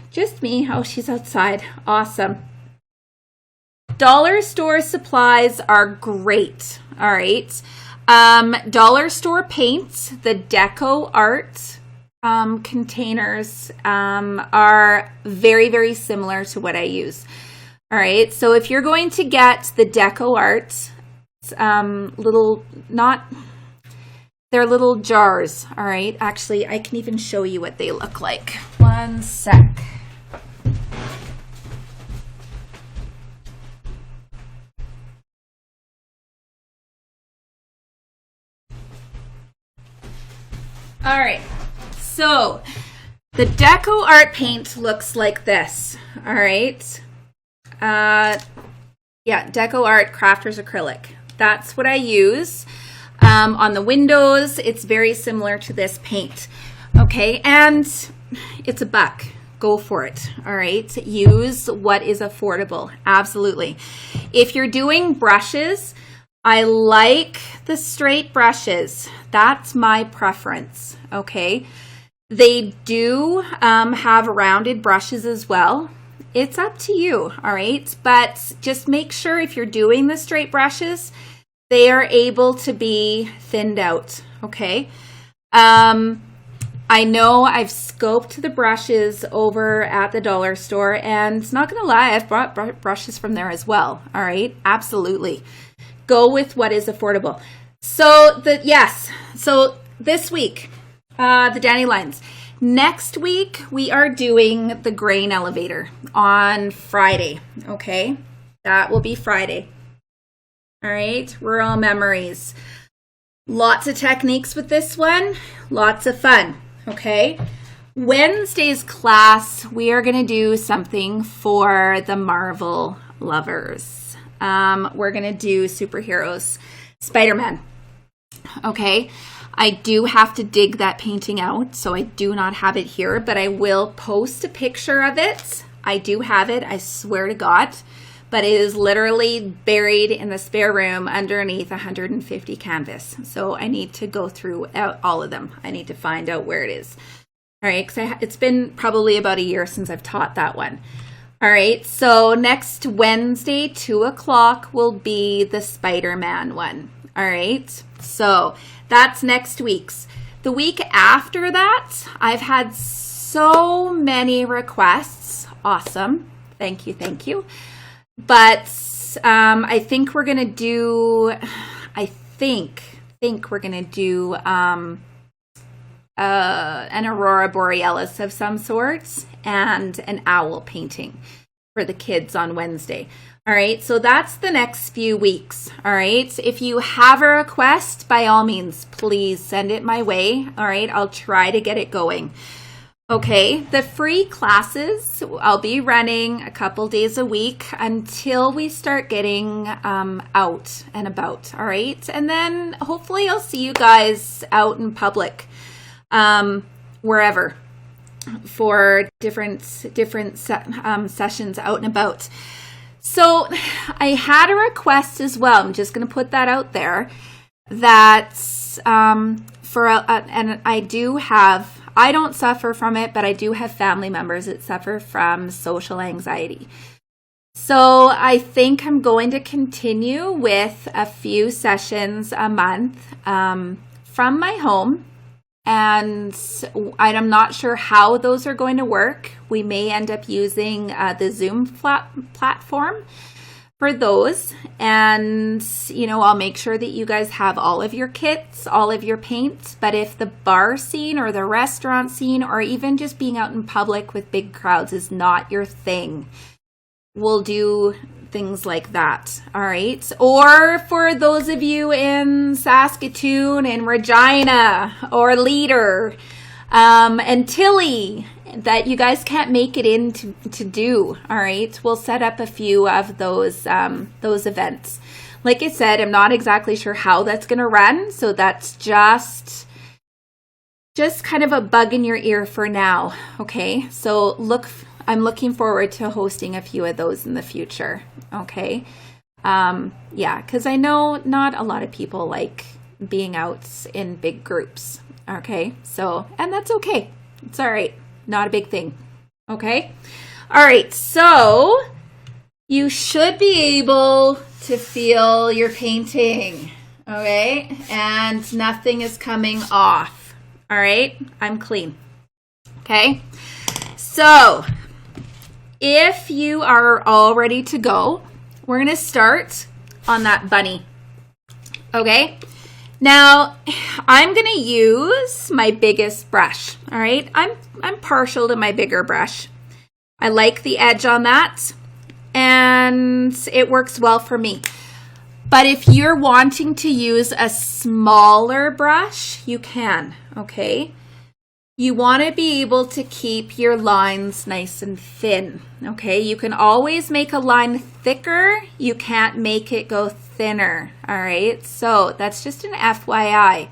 just me. Oh, she's outside. Awesome. Dollar store supplies are great. All right. Dollar store paints, the Deco Art containers are very, very similar to what I use. All right. So if you're going to get the Deco Art, they're little jars. All right. Actually, I can even show you what they look like. One sec. All right, so the Deco Art paint looks like this. All right. Yeah, Deco Art Crafters Acrylic. That's what I use. On the windows, it's very similar to this paint. Okay, and it's $1. Go for it. All right, use what is affordable. Absolutely. If you're doing brushes, I like the straight brushes. That's my preference, okay? They do have rounded brushes as well. It's up to you, all right? But just make sure if you're doing the straight brushes, they are able to be thinned out, okay? I know I've scoped the brushes over at the dollar store, and not gonna lie, I've brought brushes from there as well, all right? Absolutely. Go with what is affordable. So this week, the dandelions. Next week, we are doing the grain elevator on Friday, okay? That will be Friday. All right, rural memories. Lots of techniques with this one, lots of fun, okay? Wednesday's class, we are gonna do something for the Marvel lovers. We're going to do superheroes, Spider-Man. Okay. I do have to dig that painting out, so I do not have it here, but I will post a picture of it. I do have it, I swear to God, but it is literally buried in the spare room underneath 150 canvas. So I need to go through all of them. I need to find out where it is. All right. Because it's been probably about a year since I've taught that one. All right, so next Wednesday, 2 o'clock, will be the Spider-Man one. All right, so that's next week's. The week after that, I've had so many requests. Awesome. Thank you, thank you. But I think we're going to do, we're going to do an aurora borealis of some sorts and an owl painting for the kids on Wednesday. All right, so that's the next few weeks. All right, if you have a request, by all means, please send it my way. All right, I'll try to get it going. Okay, the free classes, I'll be running a couple days a week until we start getting out and about. All right, and then hopefully I'll see you guys out in public. Wherever for different sessions out and about. So I had a request as well. I'm just going to put that out there that and I don't suffer from it, but I do have family members that suffer from social anxiety. So I think I'm going to continue with a few sessions a month from my home. And I'm not sure how those are going to work. We may end up using the Zoom platform for those. And, I'll make sure that you guys have all of your kits, all of your paints. But if the bar scene or the restaurant scene or even just being out in public with big crowds is not your thing, we'll do things like that. All right. Or for those of you in Saskatoon and Regina or Leader and Tilly that you guys can't make it in to do. All right. We'll set up a few of those events. Like I said, I'm not exactly sure how that's going to run. So that's just kind of a bug in your ear for now. Okay. So I'm looking forward to hosting a few of those in the future. Okay. Yeah, because I know not a lot of people like being out in big groups. Okay. So, and that's okay. It's all right. Not a big thing. Okay. All right. So you should be able to feel your painting. Okay. And nothing is coming off. All right. I'm clean. Okay. So if you are all ready to go, we're going to start on that bunny. Okay. Now, I'm going to use my biggest brush. All right. I'm partial to my bigger brush. I like the edge on that, and it works well for me. But if you're wanting to use a smaller brush, you can. Okay. You want to be able to keep your lines nice and thin, okay? You can always make a line thicker. You can't make it go thinner, all right? So that's just an FYI.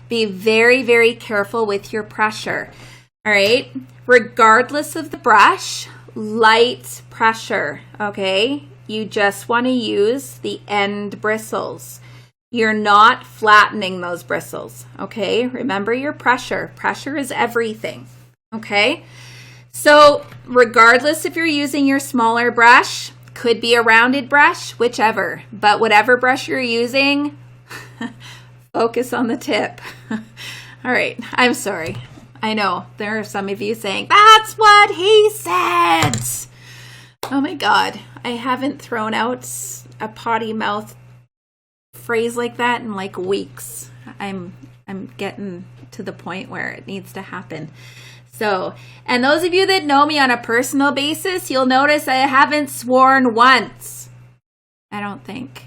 Be very, very careful with your pressure, all right? Regardless of the brush, light pressure, okay? You just want to use the end bristles. You're not flattening those bristles, okay? Remember your pressure. Pressure is everything, okay? So regardless if you're using your smaller brush, could be a rounded brush, whichever. But whatever brush you're using, focus on the tip. All right, I'm sorry. I know there are some of you saying, that's what he said. Oh my God, I haven't thrown out a potty mouth phrase like that in like weeks. I'm getting to the point where it needs to happen. So, and those of you that know me on a personal basis, you'll notice I haven't sworn once. I don't think.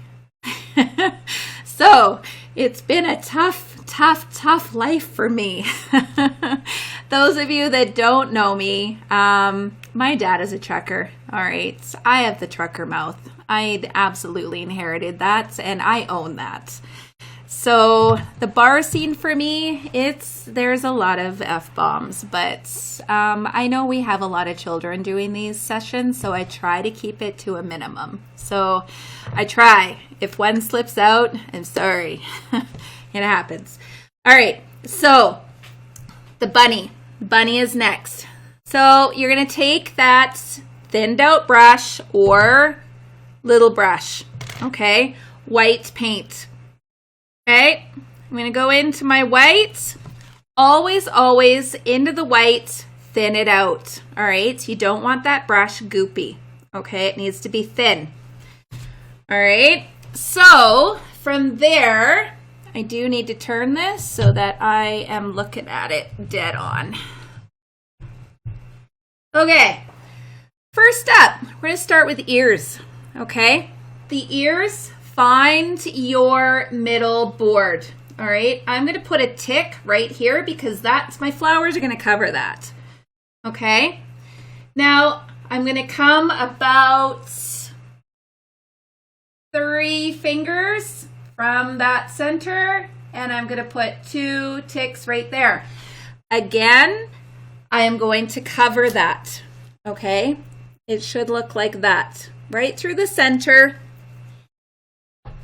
So, it's been a tough life for me. Those of you that don't know me, my dad is a trucker. All right. I have the trucker mouth. I absolutely inherited that, and I own that. So the bar scene for me, there's a lot of F-bombs, but I know we have a lot of children doing these sessions, so I try to keep it to a minimum. So I try. If one slips out, I'm sorry. It happens. All right, so the bunny. Bunny is next. So you're going to take that thinned out brush or little brush, okay? White paint. Okay, I'm going to go into my white. Always into the white, thin it out. All right, you don't want that brush goopy. Okay, it needs to be thin. All right, so from there, I do need to turn this so that I am looking at it dead on. Okay, first up, we're going to start with ears. Okay, the ears. Find your middle board. All right, I'm going to put a tick right here because my flowers are going to cover that. Okay, now I'm going to come about 3 fingers from that center, and I'm going to put 2 ticks right there. Again, I am going to cover that. Okay, it should look like that, right through the center.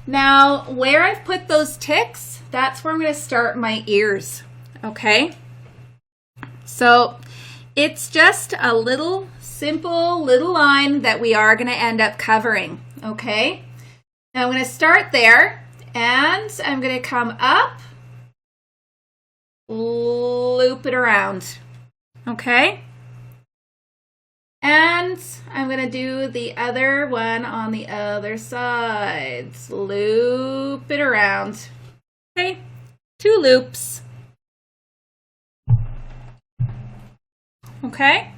Now, where I've put those ticks, that's where I'm going to start my ears, okay? So, it's just a little simple little line that we are going to end up covering, okay? Now, I'm going to start there, and I'm going to come up, loop it around, okay? And I'm going to do the other one on the other side. Loop it around. Okay, 2 loops. Okay.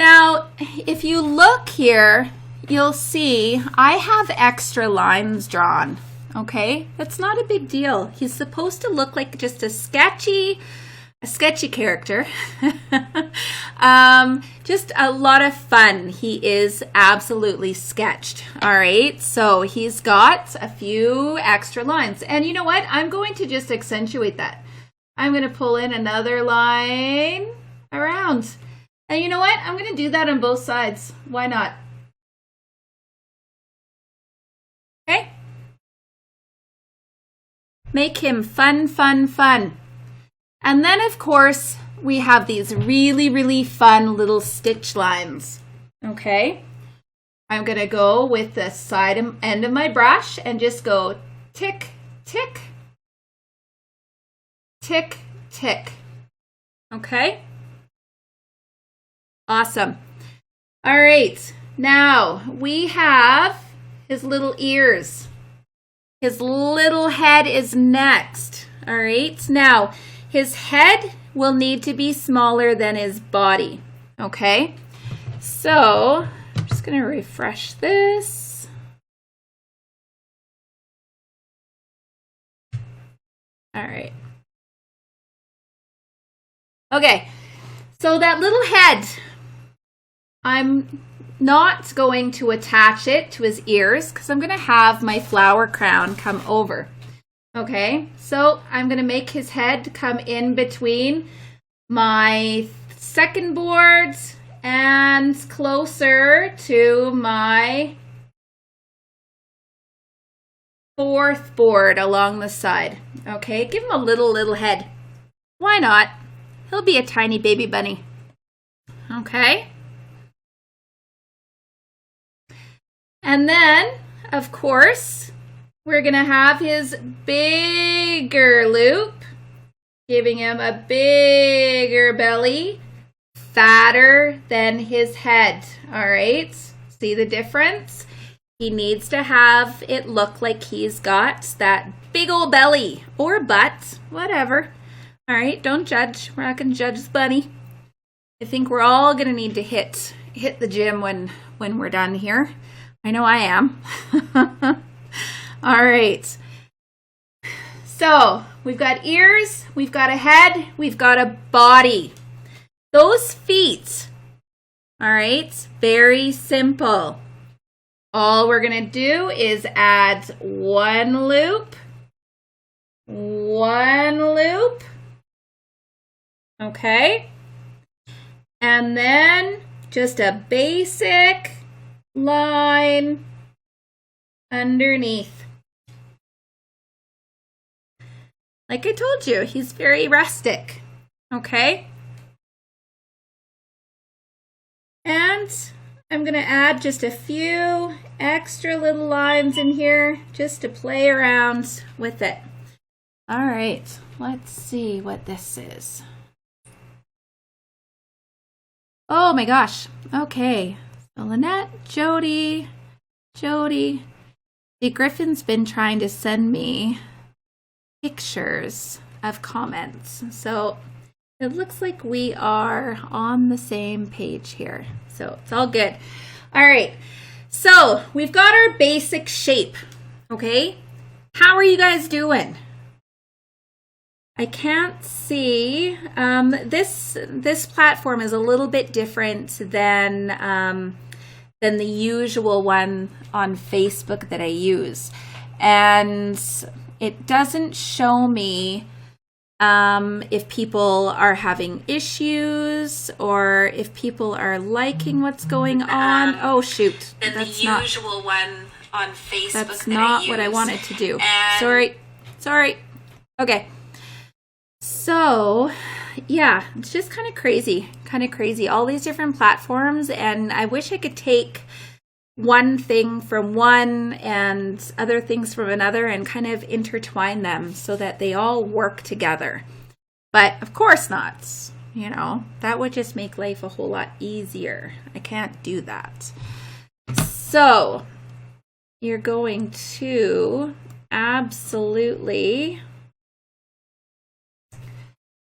Now, if you look here, you'll see I have extra lines drawn, okay? That's not a big deal. He's supposed to look like just a sketchy character. Just a lot of fun. He is absolutely sketched. All right, so he's got a few extra lines. And you know what? I'm going to just accentuate that. I'm going to pull in another line around. And you know what? I'm going to do that on both sides. Why not? Okay? Make him fun, fun, fun. And then, of course, we have these really, really fun little stitch lines. Okay? I'm going to go with the side end of my brush and just go tick, tick, tick, tick. Okay? Awesome. All right. Now, we have his little ears. His little head is next. All right. Now, his head will need to be smaller than his body. Okay. So, I'm just going to refresh this. All right. Okay. So, that little head, I'm not going to attach it to his ears because I'm going to have my flower crown come over. Okay, so I'm going to make his head come in between my second board and closer to my fourth board along the side. Okay, give him a little head. Why not? He'll be a tiny baby bunny. Okay. And then, of course, we're going to have his bigger loop, giving him a bigger belly, fatter than his head. All right, see the difference? He needs to have it look like he's got that big old belly or butt, whatever. All right, don't judge. We're not going to judge the bunny. I think we're all going to need to hit the gym when we're done here. I know I am. All right. So we've got ears, we've got a head, we've got a body. Those feet, all right, very simple. All we're going to do is add one loop, okay, and then just a basic line underneath. Like I told you, he's very rustic, okay? And I'm going to add just a few extra little lines in here just to play around with it. All right, let's see what this is. Oh my gosh, okay. So Lynette, Jody. The Griffin's been trying to send me pictures of comments. So it looks like we are on the same page here. So it's all good. All right. So we've got our basic shape. Okay. How are you guys doing? I can't see. This platform is a little bit different than the usual one on Facebook that I use. And it doesn't show me if people are having issues or if people are liking what's going on. Oh, shoot. That's the usual one on Facebook. That's not what I wanted to do. Sorry. Okay. So, yeah, it's just kind of crazy. All these different platforms, and I wish I could take one thing from one and other things from another and kind of intertwine them so that they all work together. But of course not. You know, that would just make life a whole lot easier. I can't do that. So you're going to absolutely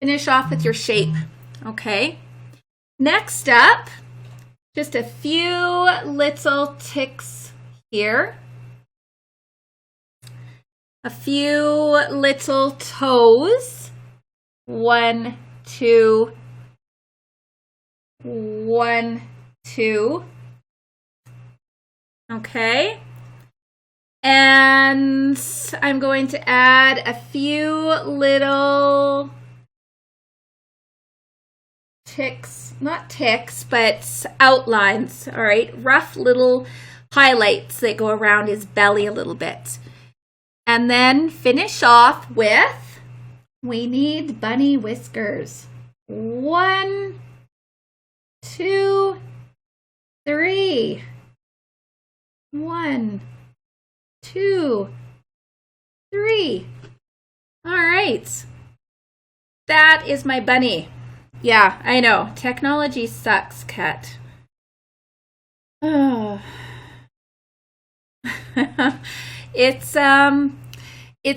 finish off with your shape. Okay. Next up, Just a few little ticks here. A few little toes. 1, 2, 1, 2. Okay. And I'm going to add a few little ticks, not ticks, but outlines, all right? Rough little highlights that go around his belly a little bit. And then finish off with, we need bunny whiskers. 1, 2, 3. 1, 2, 3. All right. That is my bunny. Yeah, I know. Technology sucks, Kat. Oh. It's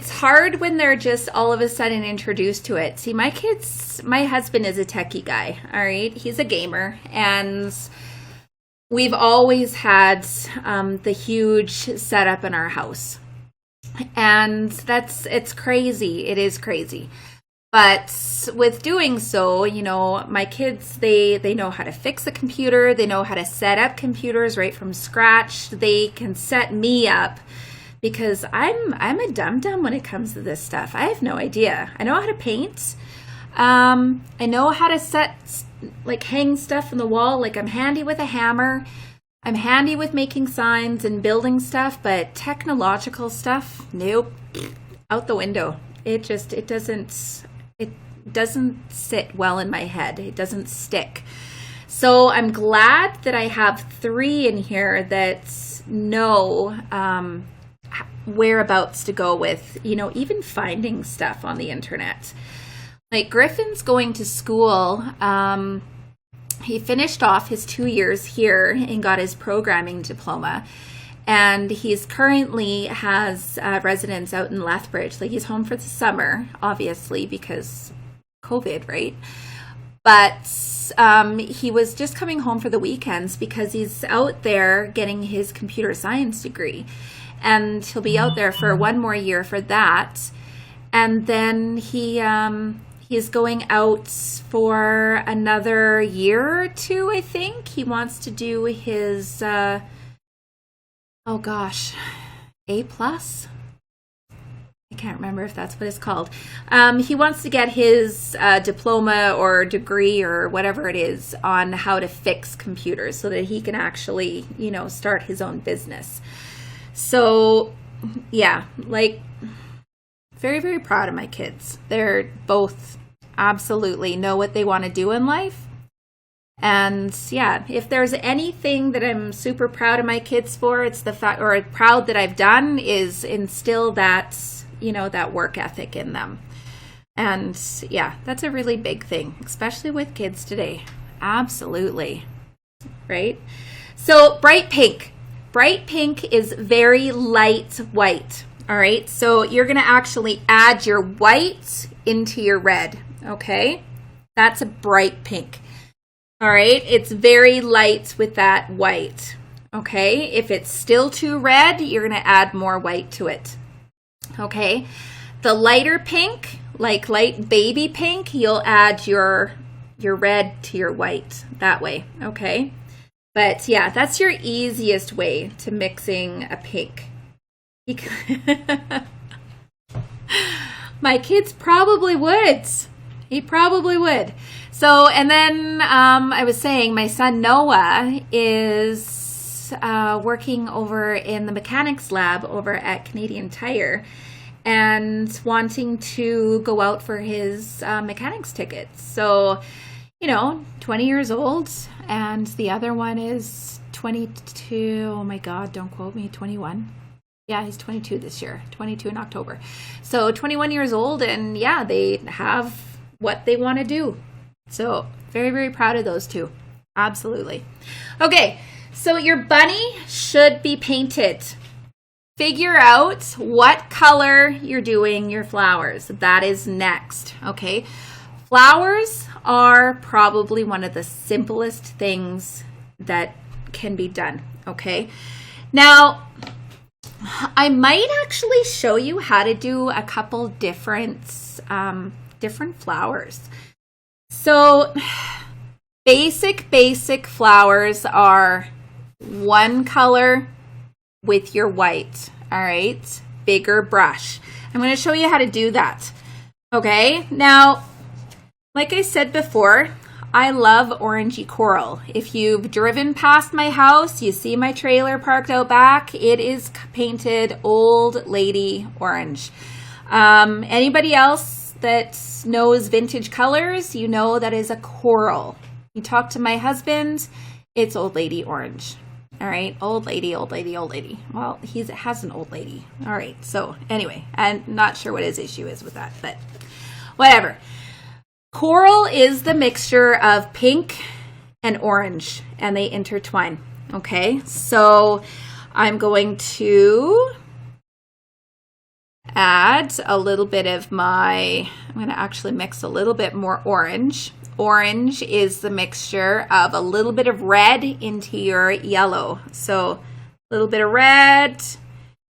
hard when they're just all of a sudden introduced to it. See, my husband is a techie guy, all right? He's a gamer, and we've always had the huge setup in our house. And it's crazy. It is crazy. But with doing so, you know, my kids, they know how to fix a computer. They know how to set up computers right from scratch. They can set me up because I'm a dum-dum when it comes to this stuff. I have no idea. I know how to paint. I know how to hang stuff on the wall. Like, I'm handy with a hammer. I'm handy with making signs and building stuff, but technological stuff, nope, out the window. It doesn't sit well in my head. It doesn't stick. So I'm glad that I have 3 in here that know whereabouts to go with, you know, even finding stuff on the internet. Like, Griffin's going to school. He finished off his 2 years here and got his programming diploma. And he's currently has residence out in Lethbridge. Like, he's home for the summer, obviously, because COVID, right? But he was just coming home for the weekends because he's out there getting his computer science degree. And he'll be out there for 1 more year for that. And then he's going out for another year or 2, I think. He wants to do his... A+? I can't remember if that's what it's called. He wants to get his diploma or degree or whatever it is on how to fix computers so that he can actually, you know, start his own business. So, yeah, like, very, very proud of my kids. They're both absolutely know what they want to do in life. And yeah, if there's anything that I'm super proud of my kids for, it's the fact, or proud that I've done, is instill that, you know, that work ethic in them. And yeah, that's a really big thing, especially with kids today. Absolutely. Right? So bright pink. Bright pink is very light white. All right. So you're going to actually add your white into your red. Okay. That's a bright pink. All right, it's very light with that white, okay? If it's still too red, you're going to add more white to it, okay? The lighter pink, like light baby pink, you'll add your red to your white that way, okay? But yeah, that's your easiest way to mixing a pink. My kids probably would. He probably would. So, and then I was saying my son Noah is working over in the mechanics lab over at Canadian Tire and wanting to go out for his mechanics tickets. So, you know, 20 years old, and the other one is 22. Oh my God, don't quote me, 21. Yeah, he's 22 this year, 22 in October. So 21 years old, and yeah, they have what they want to do. So very, very proud of those two. Absolutely. Okay, so your bunny should be painted. Figure out what color you're doing your flowers. That is next, okay? Flowers are probably one of the simplest things that can be done. Okay. Now, I might actually show you how to do a couple different flowers. So basic flowers are one color with your white. All right. Bigger brush. I'm going to show you how to do that. Okay. Now, like I said before, I love orangey coral. If you've driven past my house, you see my trailer parked out back. It is painted old lady orange. Anybody else that knows vintage colors, you know that is a coral. You talk to my husband, it's old lady orange. All right, old lady. Well, he has an old lady. All right, so anyway, I'm not sure what his issue is with that, but whatever. Coral is the mixture of pink and orange, and they intertwine. Okay, so I'm going to add a little bit of I'm going to actually mix a little bit more orange. Orange is the mixture of a little bit of red into your yellow. So a little bit of red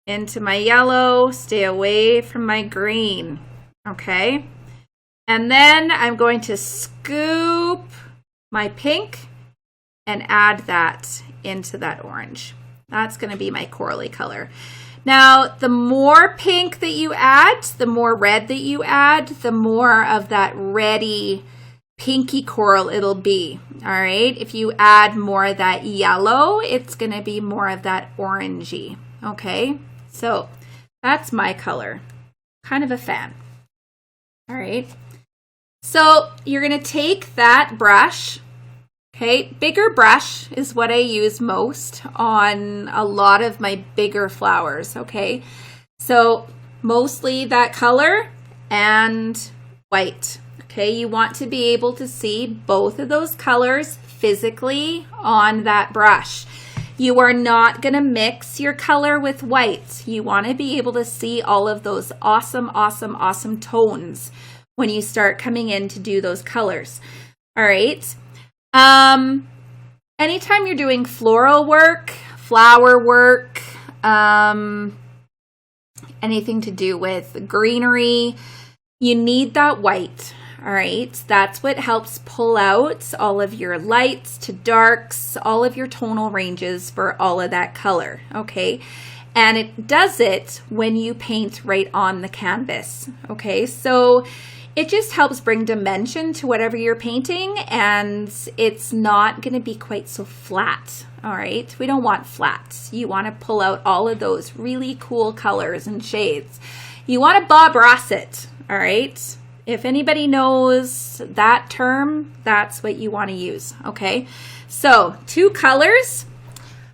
into my yellow, stay away from my green. Okay. And then I'm going to scoop my pink and add that into that orange. That's going to be my corally color. Now, the more pink that you add, the more red that you add, the more of that reddy, pinky coral it'll be. All right. If you add more of that yellow, it's going to be more of that orangey. Okay. So that's my color. Kind of a fan. All right. So you're going to take that brush, okay, bigger brush is what I use most on a lot of my bigger flowers, okay? So mostly that color and white, okay? You want to be able to see both of those colors physically on that brush. You are not going to mix your color with white. You want to be able to see all of those awesome tones when you start coming in to do those colors. All right. Anytime you're doing floral work, flower work, anything to do with greenery, you need that white. All right. That's what helps pull out all of your lights to darks, all of your tonal ranges for all of that color. Okay. And it does it when you paint right on the canvas. Okay. So it just helps bring dimension to whatever you're painting, and it's not going to be quite so flat. All right. We don't want flats. You want to pull out all of those really cool colors and shades. You want to Bob Ross it. All right. If anybody knows that term, that's what you want to use. Okay. So 2 colors.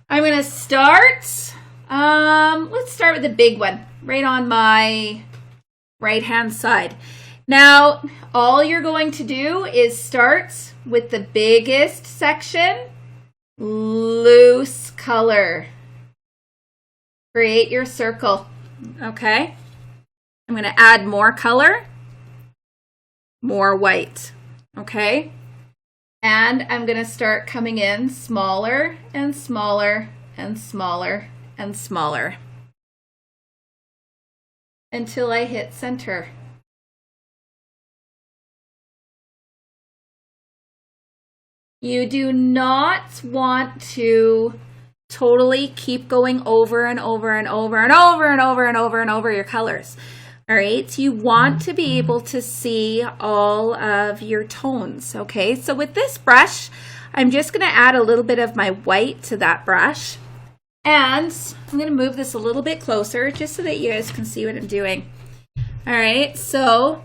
I'm going to start. Let's start with the big one right on my right hand side. Now, all you're going to do is start with the biggest section, loose color. Create your circle, okay? I'm going to add more color, more white, okay? And I'm going to start coming in smaller and smaller and smaller and smaller until I hit center. You do not want to totally keep going over and over and over and over and over and over and over your colors. All right. You want to be able to see all of your tones. Okay. So with this brush, I'm just going to add a little bit of my white to that brush. And I'm going to move this a little bit closer just so that you guys can see what I'm doing. All right. So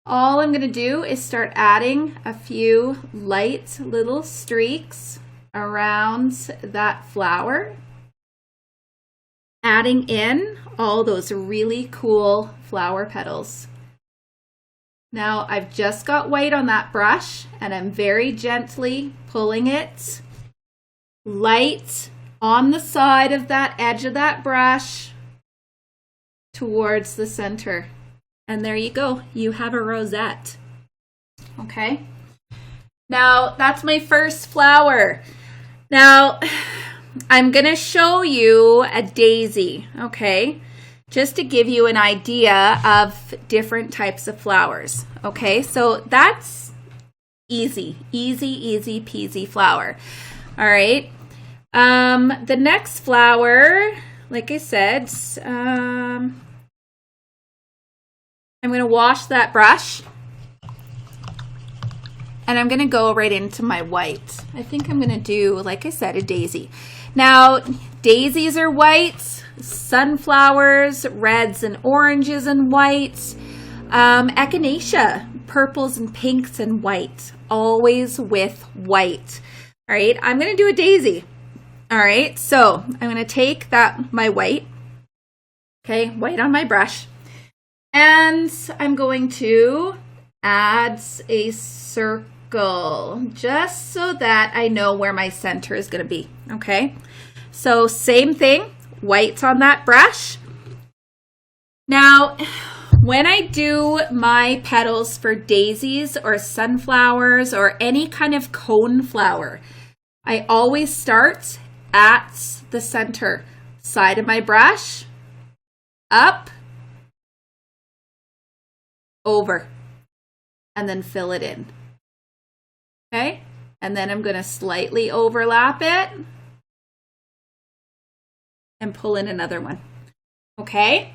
all I'm going to do is start adding a few light little streaks around that flower, adding in all those really cool flower petals. Now I've just got white on that brush and I'm very gently pulling it light on the side of that edge of that brush towards the center. And there you go. You have a rosette. Okay. Now, that's my first flower. Now, I'm going to show you a daisy, okay? Just to give you an idea of different types of flowers, okay? So that's easy peasy flower. All right. The next flower, like I said, I'm going to wash that brush. And I'm going to go right into my white. I think I'm going to do, like I said, a daisy. Now, daisies are white, sunflowers, reds and oranges and white, echinacea, purples and pinks and white, always with white. All right, I'm going to do a daisy. All right, so I'm going to take my white, okay, white on my brush, and I'm going to add a circle just so that I know where my center is going to be, okay? So same thing, white on that brush. Now, when I do my petals for daisies or sunflowers or any kind of cone flower, I always start at the center side of my brush, up, over, and then fill it in. Okay, and then I'm going to slightly overlap it and pull in another one. Okay,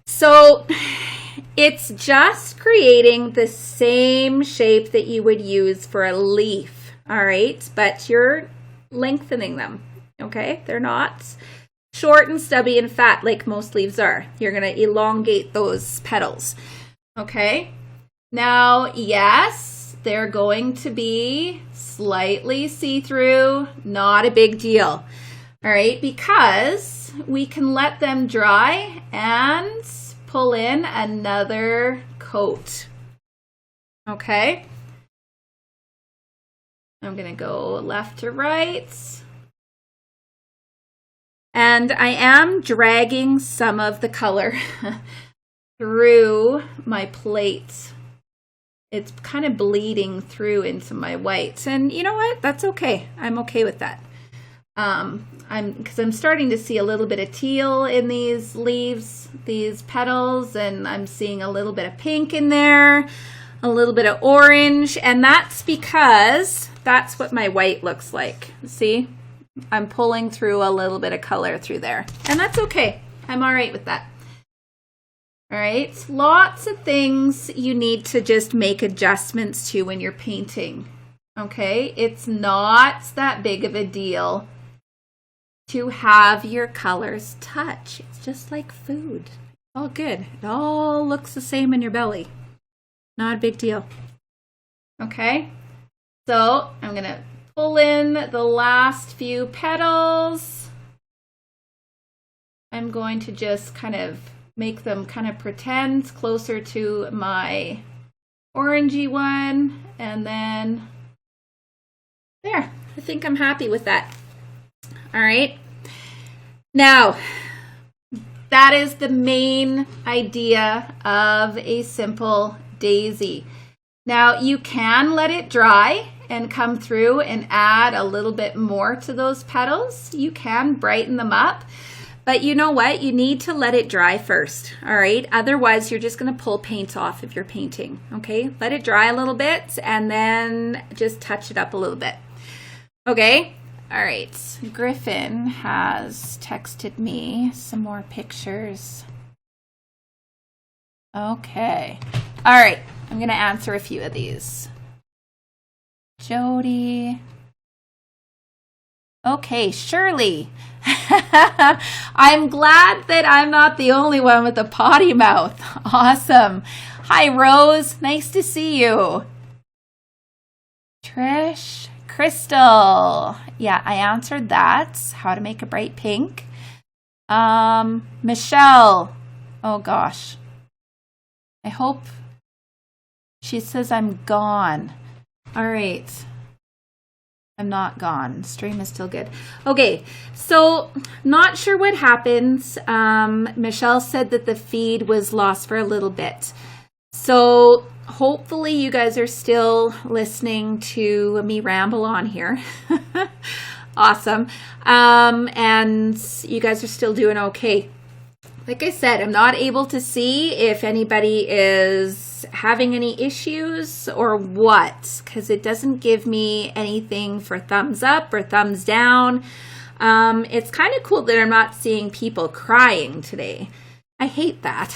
so it's just creating the same shape that you would use for a leaf, all right, but you're lengthening them, okay? They're not short and stubby and fat like most leaves are. You're going to elongate those petals, okay? Now, yes, they're going to be slightly see-through, not a big deal, all right, because we can let them dry and pull in another coat, okay? I'm going to go left to right, and I am dragging some of the color through my plate. It's kind of bleeding through into my whites, and you know what? That's okay. I'm okay with that. Because I'm starting to see a little bit of teal in these leaves, these petals, and I'm seeing a little bit of pink in there, a little bit of orange, and that's because that's what my white looks like. See? I'm pulling through a little bit of color through there, and that's okay. I'm all right with that. All right, lots of things you need to just make adjustments to when you're painting, okay? It's not that big of a deal to have your colors touch. It's just like food. All good. It all looks the same in your belly. Not a big deal. Okay, so I'm going to pull in the last few petals. I'm going to just kind of make them kind of pretend closer to my orangey one, and then there. I think I'm happy with that. All right. Now, that is the main idea of a simple daisy. Now, you can let it dry and come through and add a little bit more to those petals. You can brighten them up. But you know what? You need to let it dry first, all right? Otherwise, you're just going to pull paint off if you're painting, okay? Let it dry a little bit and then just touch it up a little bit, okay? All right. Griffin has texted me some more pictures. Okay. All right. I'm going to answer a few of these. Jody. Okay, Shirley. I'm glad that I'm not the only one with a potty mouth. Awesome. Hi, Rose. Nice to see you. Trish. Crystal. Yeah, I answered that. How to make a bright pink. Michelle. Oh, gosh. I hope she says I'm gone. All right. I'm not gone. Stream is still good. Okay, so not sure what happened. Michelle said that the feed was lost for a little bit. So hopefully you guys are still listening to me ramble on here. Awesome. And you guys are still doing okay. Like I said, I'm not able to see if anybody is having any issues or what, because it doesn't give me anything for thumbs up or thumbs down. It's kind of cool that I'm not seeing people crying today. I hate that.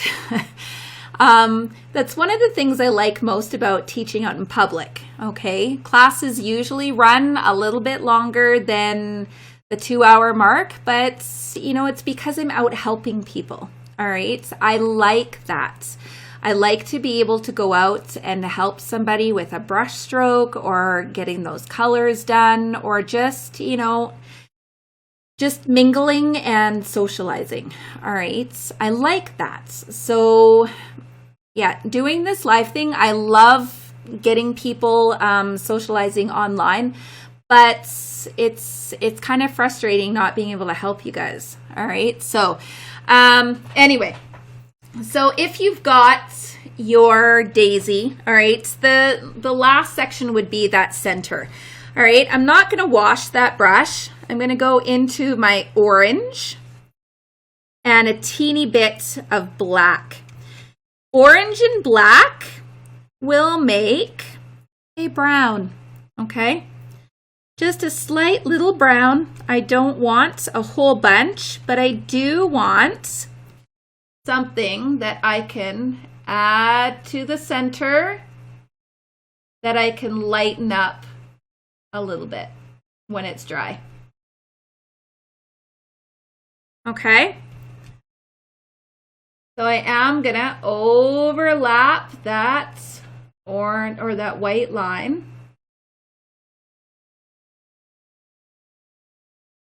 That's one of the things I like most about teaching out in public, okay? Classes usually run a little bit longer than the 2-hour mark, but, you know, it's because I'm out helping people, all right? I like that. I like to be able to go out and help somebody with a brush stroke or getting those colors done or just, you know, just mingling and socializing, all right? I like that. So yeah, doing this live thing, I love getting people socializing online, but it's kind of frustrating not being able to help you guys, all right? So anyway, so if you've got your daisy, all right, the last section would be that center, all right? I'm not going to wash that brush. I'm going to go into my orange and a teeny bit of black. Orange and black will make a brown, okay? Just a slight little brown. I don't want a whole bunch, but I do want something that I can add to the center that I can lighten up a little bit when it's dry. Okay? So I am gonna overlap that orange or that white line.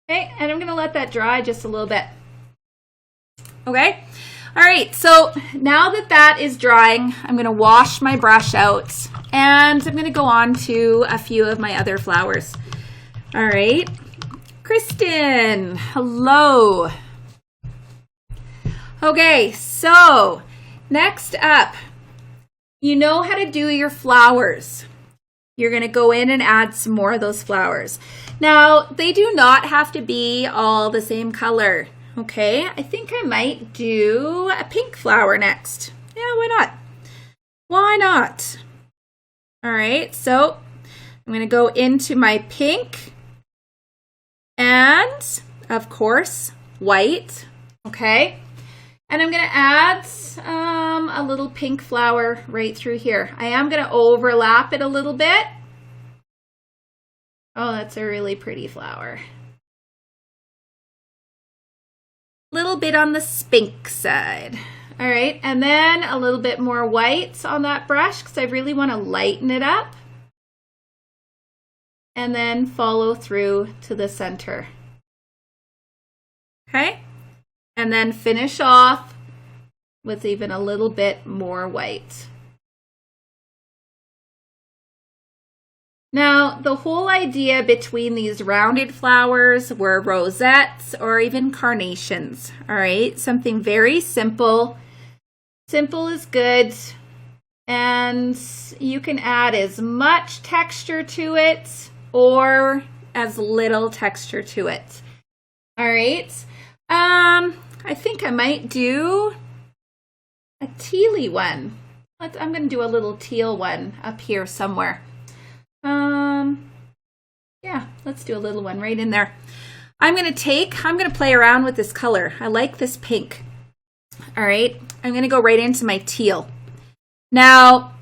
Okay, and I'm gonna let that dry just a little bit. Okay, all right, so now that that is drying, I'm gonna wash my brush out and I'm gonna go on to a few of my other flowers. All right, Kristen, hello. Okay, so next up, you know how to do your flowers. You're going to go in and add some more of those flowers. Now, they do not have to be all the same color, okay? I think I might do a pink flower next. Yeah, why not? Why not? All right, so I'm going to go into my pink and, of course, white, okay? And I'm going to add a little pink flower right through here. I am going to overlap it a little bit. Oh, that's a really pretty flower. Little bit on the pink side. All right, and then a little bit more white on that brush because I really want to lighten it up. And then follow through to the center. Okay? And then finish off with even a little bit more white. Now, the whole idea between these rounded flowers were rosettes or even carnations, all right? Something very simple. Simple is good. And you can add as much texture to it or as little texture to it, all right? I think I might do a tealy one. I'm going to do a little teal one up here somewhere. Yeah, let's do a little one right in there. I'm going to play around with this color. I like this pink. All right, I'm going to go right into my teal. Now,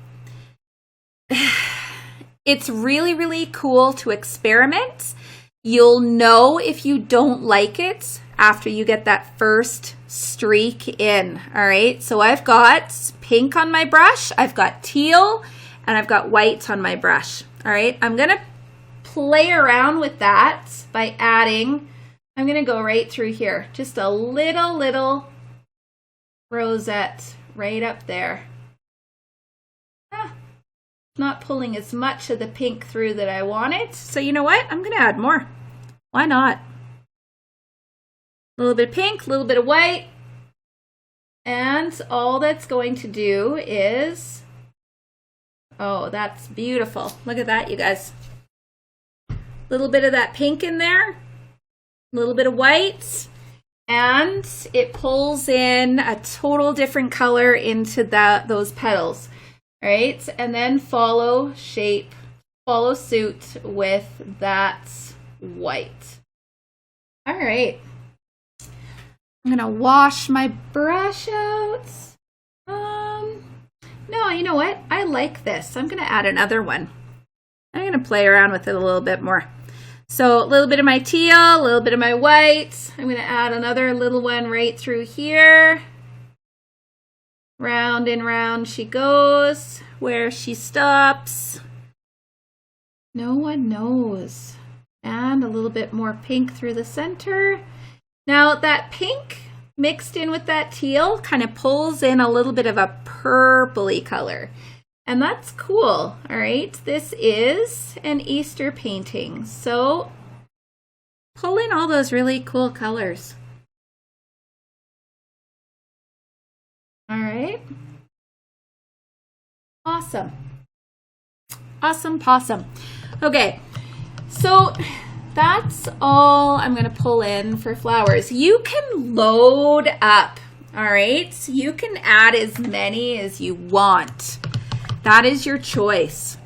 it's really, really cool to experiment. You'll know if you don't like it after you get that first streak in, all right? So I've got pink on my brush, I've got teal, and I've got white on my brush, all right? I'm gonna play around with that by adding, I'm gonna go right through here, just a little rosette right up there. Not pulling as much of the pink through that I wanted. So you know what? I'm going to add more. Why not? A little bit of pink, a little bit of white. And all that's going to do is Oh, that's beautiful. Look at that, you guys. A little bit of that pink in there, a little bit of white, and it pulls in a total different color into those petals. All right, and then follow suit with that white. All right, I'm gonna wash my brush out. No, you know what? I like this. I'm gonna add another one. I'm gonna play around with it a little bit more. So a little bit of my teal, a little bit of my white. I'm gonna add another little one right through here. Round and round she goes. Where she stops, no one knows. And a little bit more pink through the center. Now that pink mixed in with that teal kind of pulls in a little bit of a purpley color. And that's cool, all right? This is an Easter painting. So pull in all those really cool colors. All right. Awesome. Awesome possum. Okay, so that's all I'm going to pull in for flowers. You can load up, all right? You can add as many as you want. That is your choice.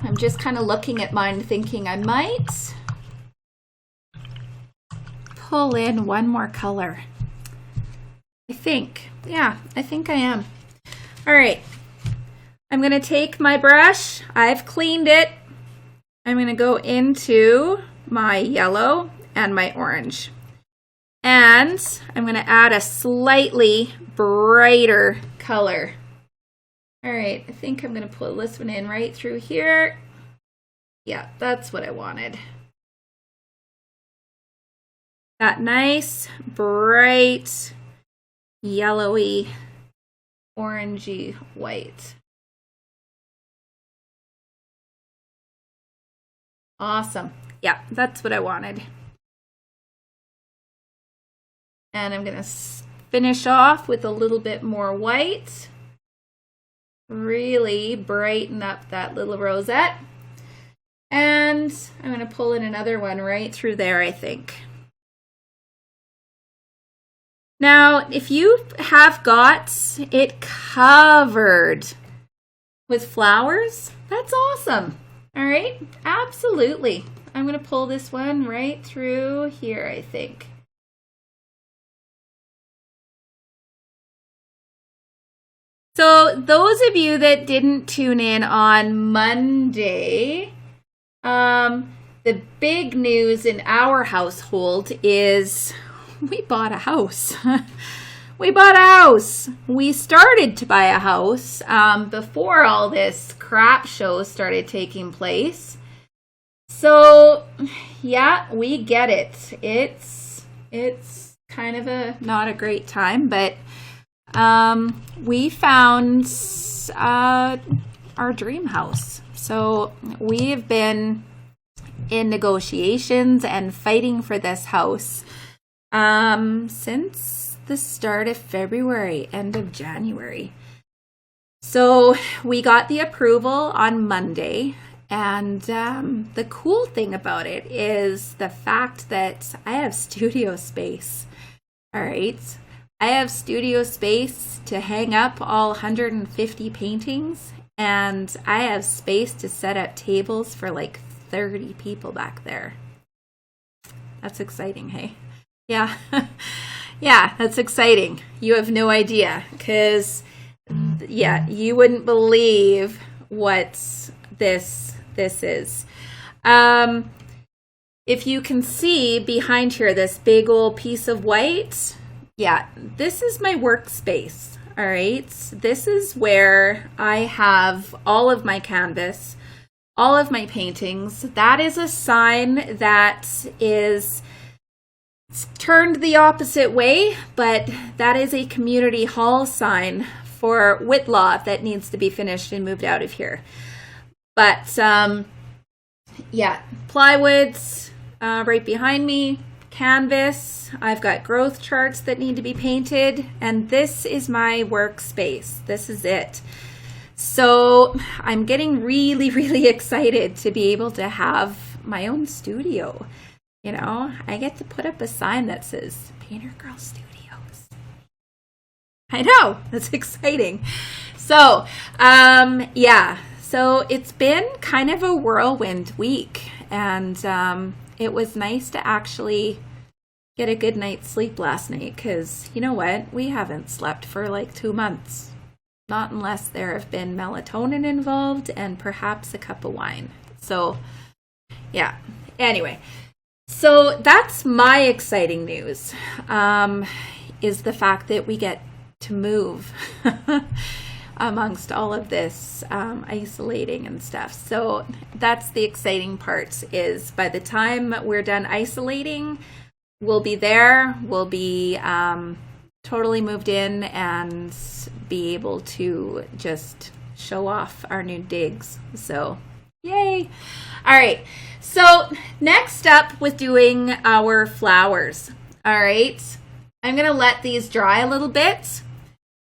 I'm just kind of looking at mine thinking I might pull in one more color. I think I am. All right. I'm going to take my brush. I've cleaned it. I'm going to go into my yellow and my orange. And I'm going to add a slightly brighter color. All right, I think I'm going to pull this one in right through here. Yeah, that's what I wanted. That nice, bright, yellowy, orangey white. Awesome. Yeah, that's what I wanted. And I'm going to finish off with a little bit more white. Really brighten up that little rosette. And I'm going to pull in another one right through there, I think. Now, if you have got it covered with flowers, that's awesome. All right, absolutely. I'm going to pull this one right through here, I think. So those of you that didn't tune in on Monday, the big news in our household is we bought a house. We bought a house. We started to buy a house before all this crap show started taking place. So yeah, we get it. It's kind of not a great time, but we found our dream house. So we have been in negotiations and fighting for this house since the start of February, end of January. So we got the approval on Monday, and the cool thing about it is the fact that I have studio space. All right. I have studio space to hang up all 150 paintings, and I have space to set up tables for like 30 people back there. That's exciting, hey? Yeah. Yeah, that's exciting. You have no idea, because yeah, you wouldn't believe what this is. If you can see behind here, this big old piece of white, yeah, this is my workspace. All right, this is where I have all of my canvas, all of my paintings. That is a sign that is turned the opposite way, but that is a community hall sign for Whitlaw that needs to be finished and moved out of here. But yeah, plywoods right behind me, canvas. I've got growth charts that need to be painted, and this is my workspace. This is it. So I'm getting really, really excited to be able to have my own studio. You know, I get to put up a sign that says Painter Girl Studios. I know, that's exciting. So, yeah, so it's been kind of a whirlwind week, and it was nice to actually get a good night's sleep last night, because you know what? We haven't slept for like 2 months. Not unless there have been melatonin involved and perhaps a cup of wine. So, yeah. Anyway, so that's my exciting news, is the fact that we get to move amongst all of this isolating and stuff. So that's the exciting part, is by the time we're done isolating, we'll be there, we'll be totally moved in and be able to just show off our new digs. So yay. All right, so next up with doing our flowers. All right, I'm gonna let these dry a little bit.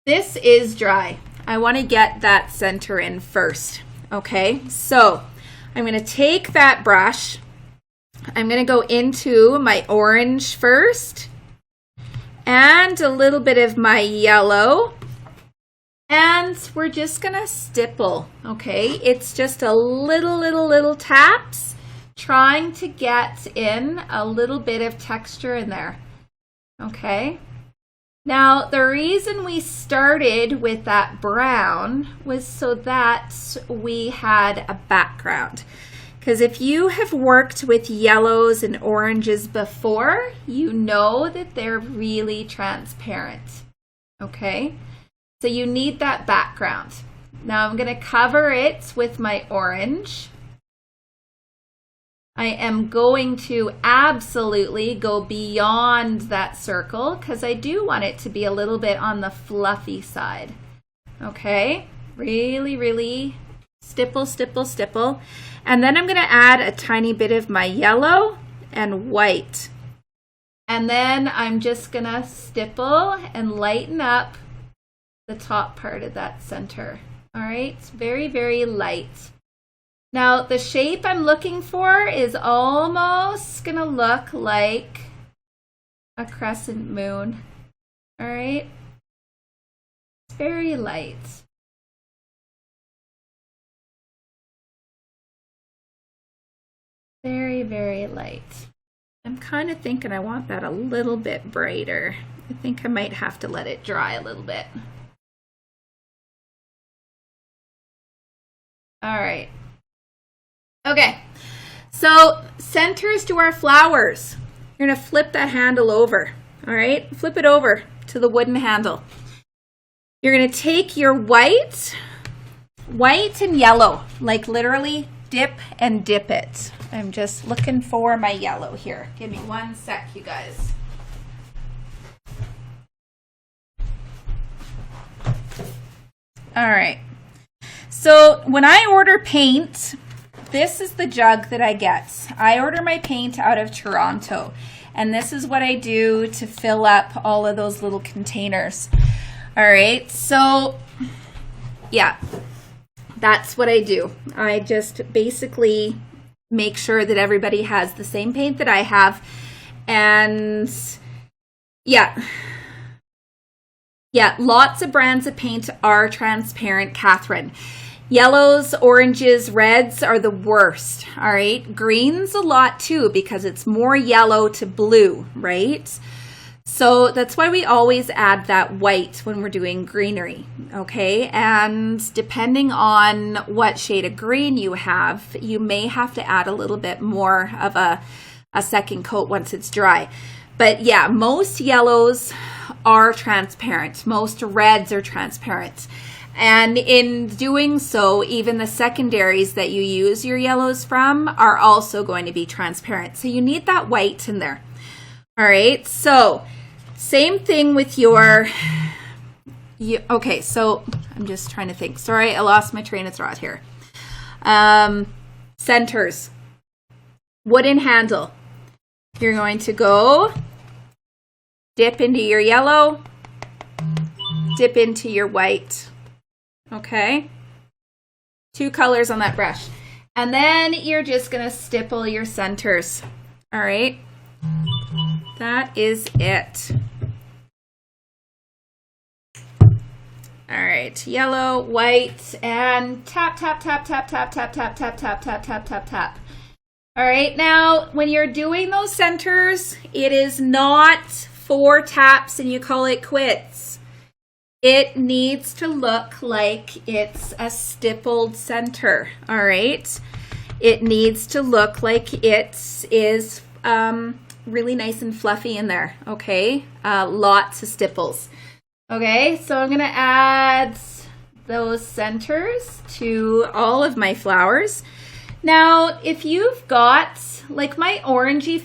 This is dry. I want to get that center in first. Okay, so I'm gonna take that brush, I'm gonna go into my orange first and a little bit of my yellow, and we're just gonna stipple. Okay, it's just a little taps, trying to get in a little bit of texture in there. Okay, now the reason we started with that brown was so that we had a background. Because if you have worked with yellows and oranges before, you know that they're really transparent. Okay, so you need that background. Now I'm going to cover it with my orange. I am going to absolutely go beyond that circle because I do want it to be a little bit on the fluffy side. Okay, really stipple, stipple, stipple. And then I'm going to add a tiny bit of my yellow and white. And then I'm just going to stipple and lighten up the top part of that center. All right, it's very light. Now the shape I'm looking for is almost going to look like a crescent moon. All right, it's very light. Very light. I'm kind of thinking I want that a little bit brighter. I think I might have to let it dry a little bit. All right. Okay, so centers to our flowers. You're gonna flip that handle over. All right, flip it over to the wooden handle. You're gonna take your white and yellow, like literally dip and dip it. I'm just looking for my yellow here. Give me 1 sec, you guys. All right. So when I order paint, this is the jug that I get. I order my paint out of Toronto, and this is what I do to fill up all of those little containers. All right. So yeah, that's what I do. I just basically make sure that everybody has the same paint that I have. And yeah, lots of brands of paint are transparent, Catherine. Yellows, oranges, reds are the worst, all right? Greens a lot too, because it's more yellow to blue, right? So that's why we always add that white when we're doing greenery, okay? And depending on what shade of green you have, you may have to add a little bit more of a second coat once it's dry. But yeah, most yellows are transparent. Most reds are transparent. And in doing so, even the secondaries that you use your yellows from are also going to be transparent. So you need that white in there. All right, so same thing with your, okay, so I'm just trying to think. Sorry, I lost my train of thought here. Centers, wooden handle. You're going to go dip into your yellow, dip into your white. Okay, 2 colors on that brush. And then you're just going to stipple your centers. All right. That is it. All right, yellow, white, and tap, tap, tap, tap, tap, tap, tap, tap, tap, tap, tap, tap, tap. All right, now when you're doing those centers, it is not 4 taps and you call it quits. It needs to look like it's a stippled center, all right? It needs to look like it is really nice and fluffy in there, okay? Lots of stipples. Okay, so I'm going to add those centers to all of my flowers. Now, if you've got, like my orangey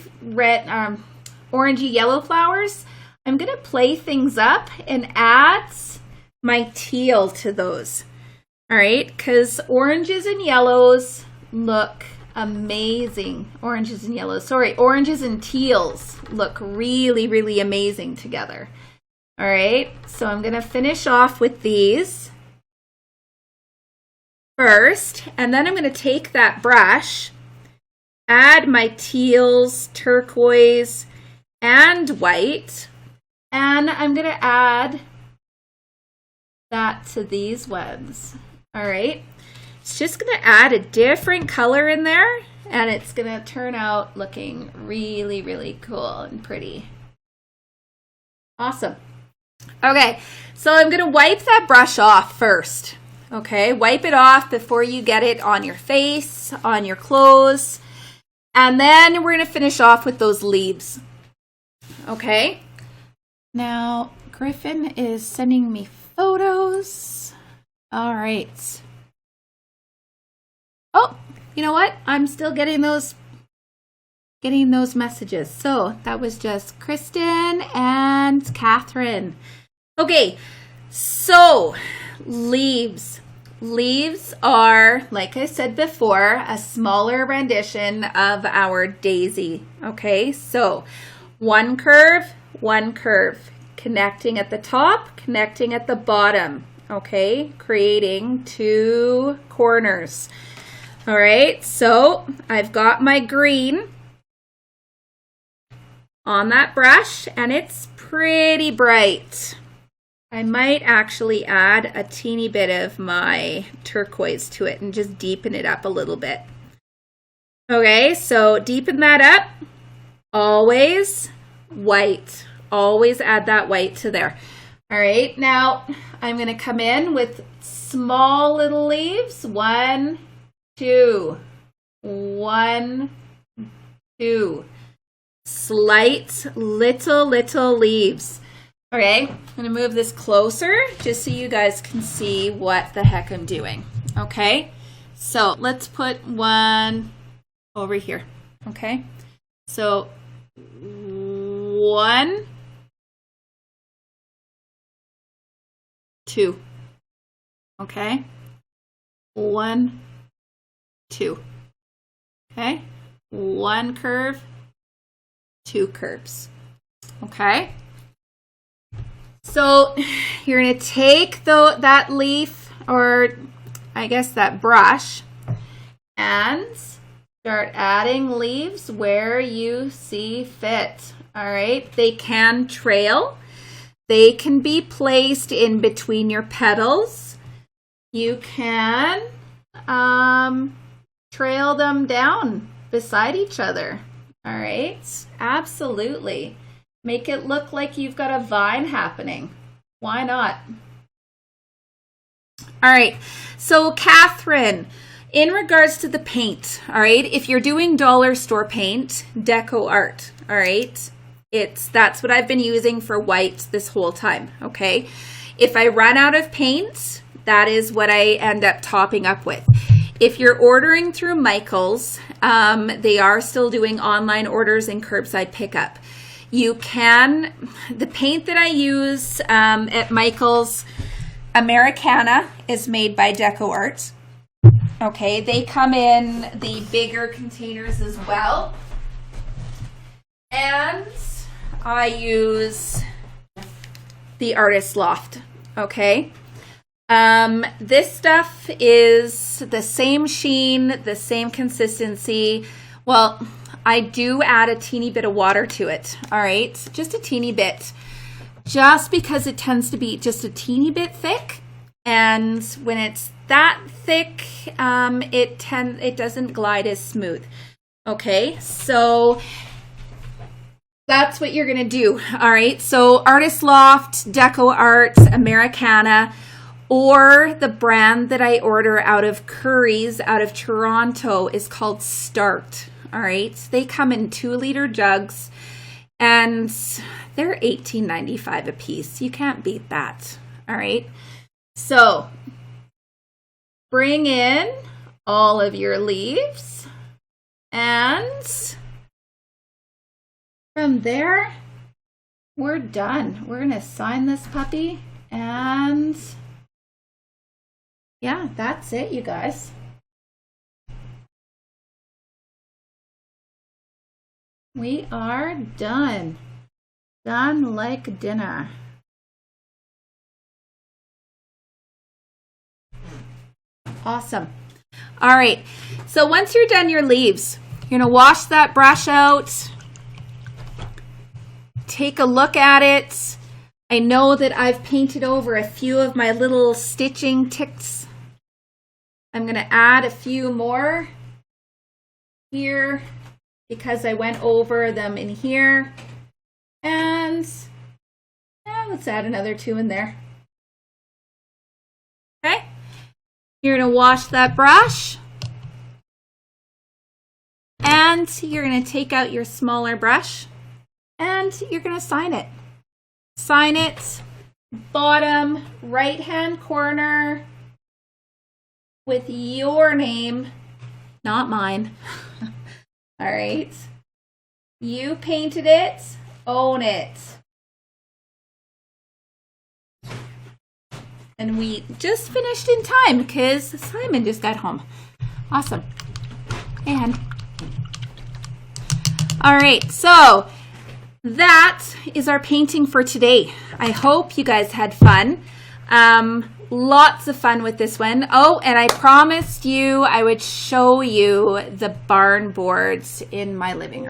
yellow flowers, I'm going to play things up and add my teal to those. All right, because oranges and yellows look amazing. Oranges and teals look really, really amazing together. All right, so I'm going to finish off with these first, and then I'm going to take that brush, add my teals, turquoise, and white, and I'm going to add that to these ones. All right, it's just going to add a different color in there, and it's going to turn out looking really, really cool and pretty. Awesome. Okay, so I'm going to wipe that brush off first. Okay, wipe it off before you get it on your face, on your clothes. And then we're going to finish off with those leaves. Okay, now Griffin is sending me photos. All right. Oh, you know what? I'm still getting those messages. So that was just Kristen and Catherine. Okay, so leaves. Leaves are, like I said before, a smaller rendition of our daisy. Okay, so one curve, connecting at the top, connecting at the bottom. Okay, creating 2 corners. All right, so I've got my green on that brush, and it's pretty bright. I might actually add a teeny bit of my turquoise to it and just deepen it up a little bit. Okay, so deepen that up. Always white. Always add that white to there. All right, now I'm going to come in with small little leaves. 1, 2. 1, 2. Slight little leaves. Okay, I'm going to move this closer just so you guys can see what the heck I'm doing. Okay, so let's put one over here. Okay, so 1, 2. Okay, 1, 2. Okay, 1 curve, 2 curves. Okay. So you're going to take that leaf, or I guess that brush, and start adding leaves where you see fit. All right. They can trail. They can be placed in between your petals. You can trail them down beside each other. All right. Absolutely. Make it look like you've got a vine happening. Why not? All right. So Catherine, in regards to the paint, all right, if you're doing dollar store paint, Deco Art, all right, that's what I've been using for white this whole time, okay? If I run out of paint, that is what I end up topping up with. If you're ordering through Michael's, they are still doing online orders and curbside pickup. You can, the paint that I use at Michael's, Americana, is made by Deco Art. Okay, they come in the bigger containers as well. And I use the Artist Loft, okay? This stuff is the same sheen, the same consistency. Well, I do add a teeny bit of water to it, all right? Just a teeny bit, just because it tends to be just a teeny bit thick. And when it's that thick, it doesn't glide as smooth. Okay, so that's what you're gonna do. All right, so Artist Loft, Deco Art, Americana, or the brand that I order out of Curry's out of Toronto is called Start. All right, they come in 2-liter jugs and they're $18.95 a piece. You can't beat that. All right, so bring in all of your leaves, and from there, we're done. We're gonna sign this puppy, and yeah, that's it, you guys. We are done. Done like dinner. Awesome. All right, so once you're done your leaves, you're gonna wash that brush out. Take a look at it. I know that I've painted over a few of my little stitching ticks. I'm going to add a few more here because I went over them in here. And let's add another 2 in there. Okay. You're going to wash that brush. And you're going to take out your smaller brush. And you're going to sign it. Sign it, bottom right-hand corner with your name, not mine. All right. You painted it, own it. And we just finished in time because Simon just got home. Awesome. Hey, hon. All right, so that is our painting for today. I hope you guys had fun. Lots of fun with this one. Oh, and I promised you I would show you the barn boards in my living room.